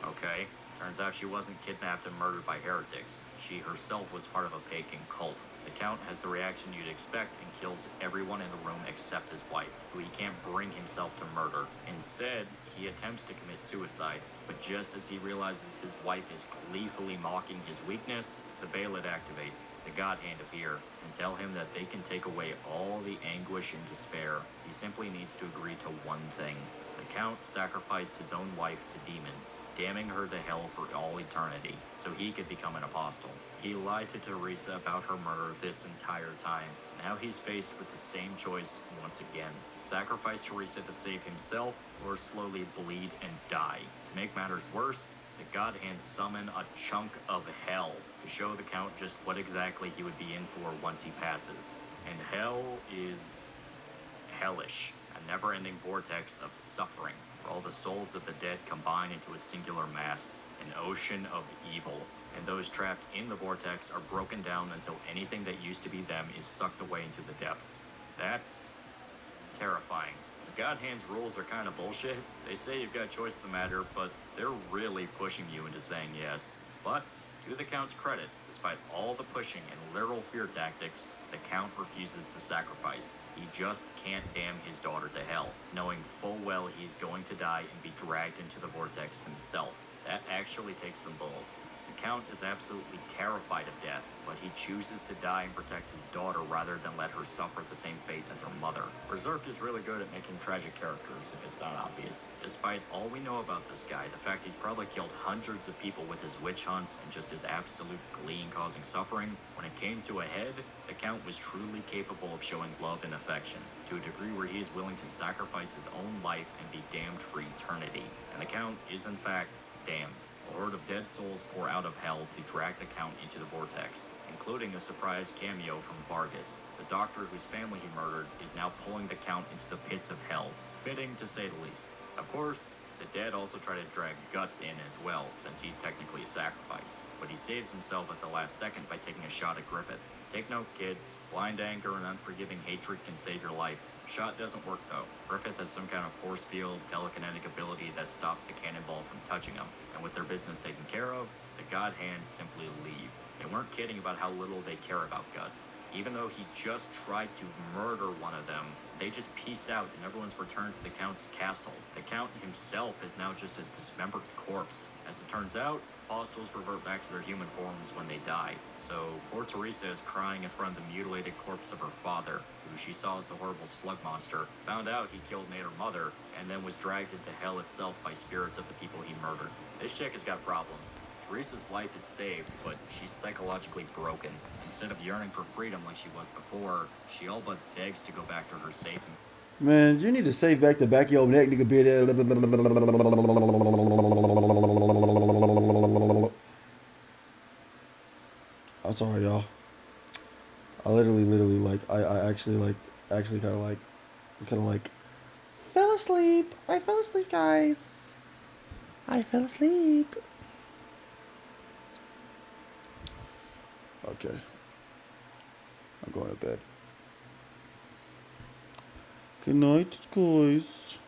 Okay. Turns out she wasn't kidnapped and murdered by heretics. She herself was part of a pagan cult. The Count has the reaction you'd expect and kills everyone in the room except his wife, who he can't bring himself to murder. Instead, he attempts to commit suicide, but just as he realizes his wife is gleefully mocking his weakness, the Bailid activates, the God Hand appear, and tell him that they can take away all the anguish and despair. He simply needs to agree to one thing. The Count sacrificed his own wife to demons, damning her to hell for all eternity, so he could become an apostle. He lied to Teresa about her murder this entire time. Now he's faced with the same choice once again. Sacrifice Teresa to save himself, or slowly bleed and die. To make matters worse, the God Hand summon a chunk of hell to show the Count just what exactly he would be in for once he passes. And hell is hellish. A never-ending vortex of suffering, where all the souls of the dead combine into a singular mass, an ocean of evil, and those trapped in the vortex are broken down until anything that used to be them is sucked away into the depths. That's terrifying. The God Hand's rules are kind of bullshit. They say you've got choice in the matter, but they're really pushing you into saying yes. But, to the Count's credit, despite all the pushing and literal fear tactics, the Count refuses the sacrifice. He just can't damn his daughter to hell, knowing full well he's going to die and be dragged into the vortex himself. That actually takes some balls. The Count is absolutely terrified of death, but he chooses to die and protect his daughter rather than let her suffer the same fate as her mother. Berserk is really good at making tragic characters, if it's not obvious. Despite all we know about this guy, the fact he's probably killed hundreds of people with his witch hunts and just his absolute glee in causing suffering, when it came to a head, the Count was truly capable of showing love and affection, to a degree where he is willing to sacrifice his own life and be damned for eternity. And the Count is in fact damned. A horde of dead souls pour out of hell to drag the Count into the vortex, including a surprise cameo from Vargas. The doctor whose family he murdered is now pulling the Count into the pits of hell, fitting to say the least. Of course, the dead also try to drag Guts in as well, since he's technically a sacrifice, but he saves himself at the last second by taking a shot at Griffith. Take note, kids, blind anger and unforgiving hatred can save your life. Shot doesn't work though. Griffith has some kind of force field, telekinetic ability that stops the cannonball from touching him, and with their business taken care of, the God Hands simply leave. They weren't kidding about how little they care about Guts. Even though he just tried to murder one of them, they just peace out and everyone's returned to the Count's castle. The Count himself is now just a dismembered corpse. As it turns out, apostles revert back to their human forms when they die. So poor Teresa is crying in front of the mutilated corpse of her father, who she saw as the horrible slug monster, found out he killed and ate her mother, and then was dragged into hell itself by spirits of the people he murdered. This chick has got problems. Teresa's life is saved, but she's psychologically broken. Instead of yearning for freedom like she was before, she all but begs to go back to her safe and Man, you need to save back the back of your neck, nigga. Bit. I'm sorry, y'all. I literally, like, I actually kind of like, fell asleep. I fell asleep, guys. I fell asleep. Okay. I'm going to bed. Good night, guys.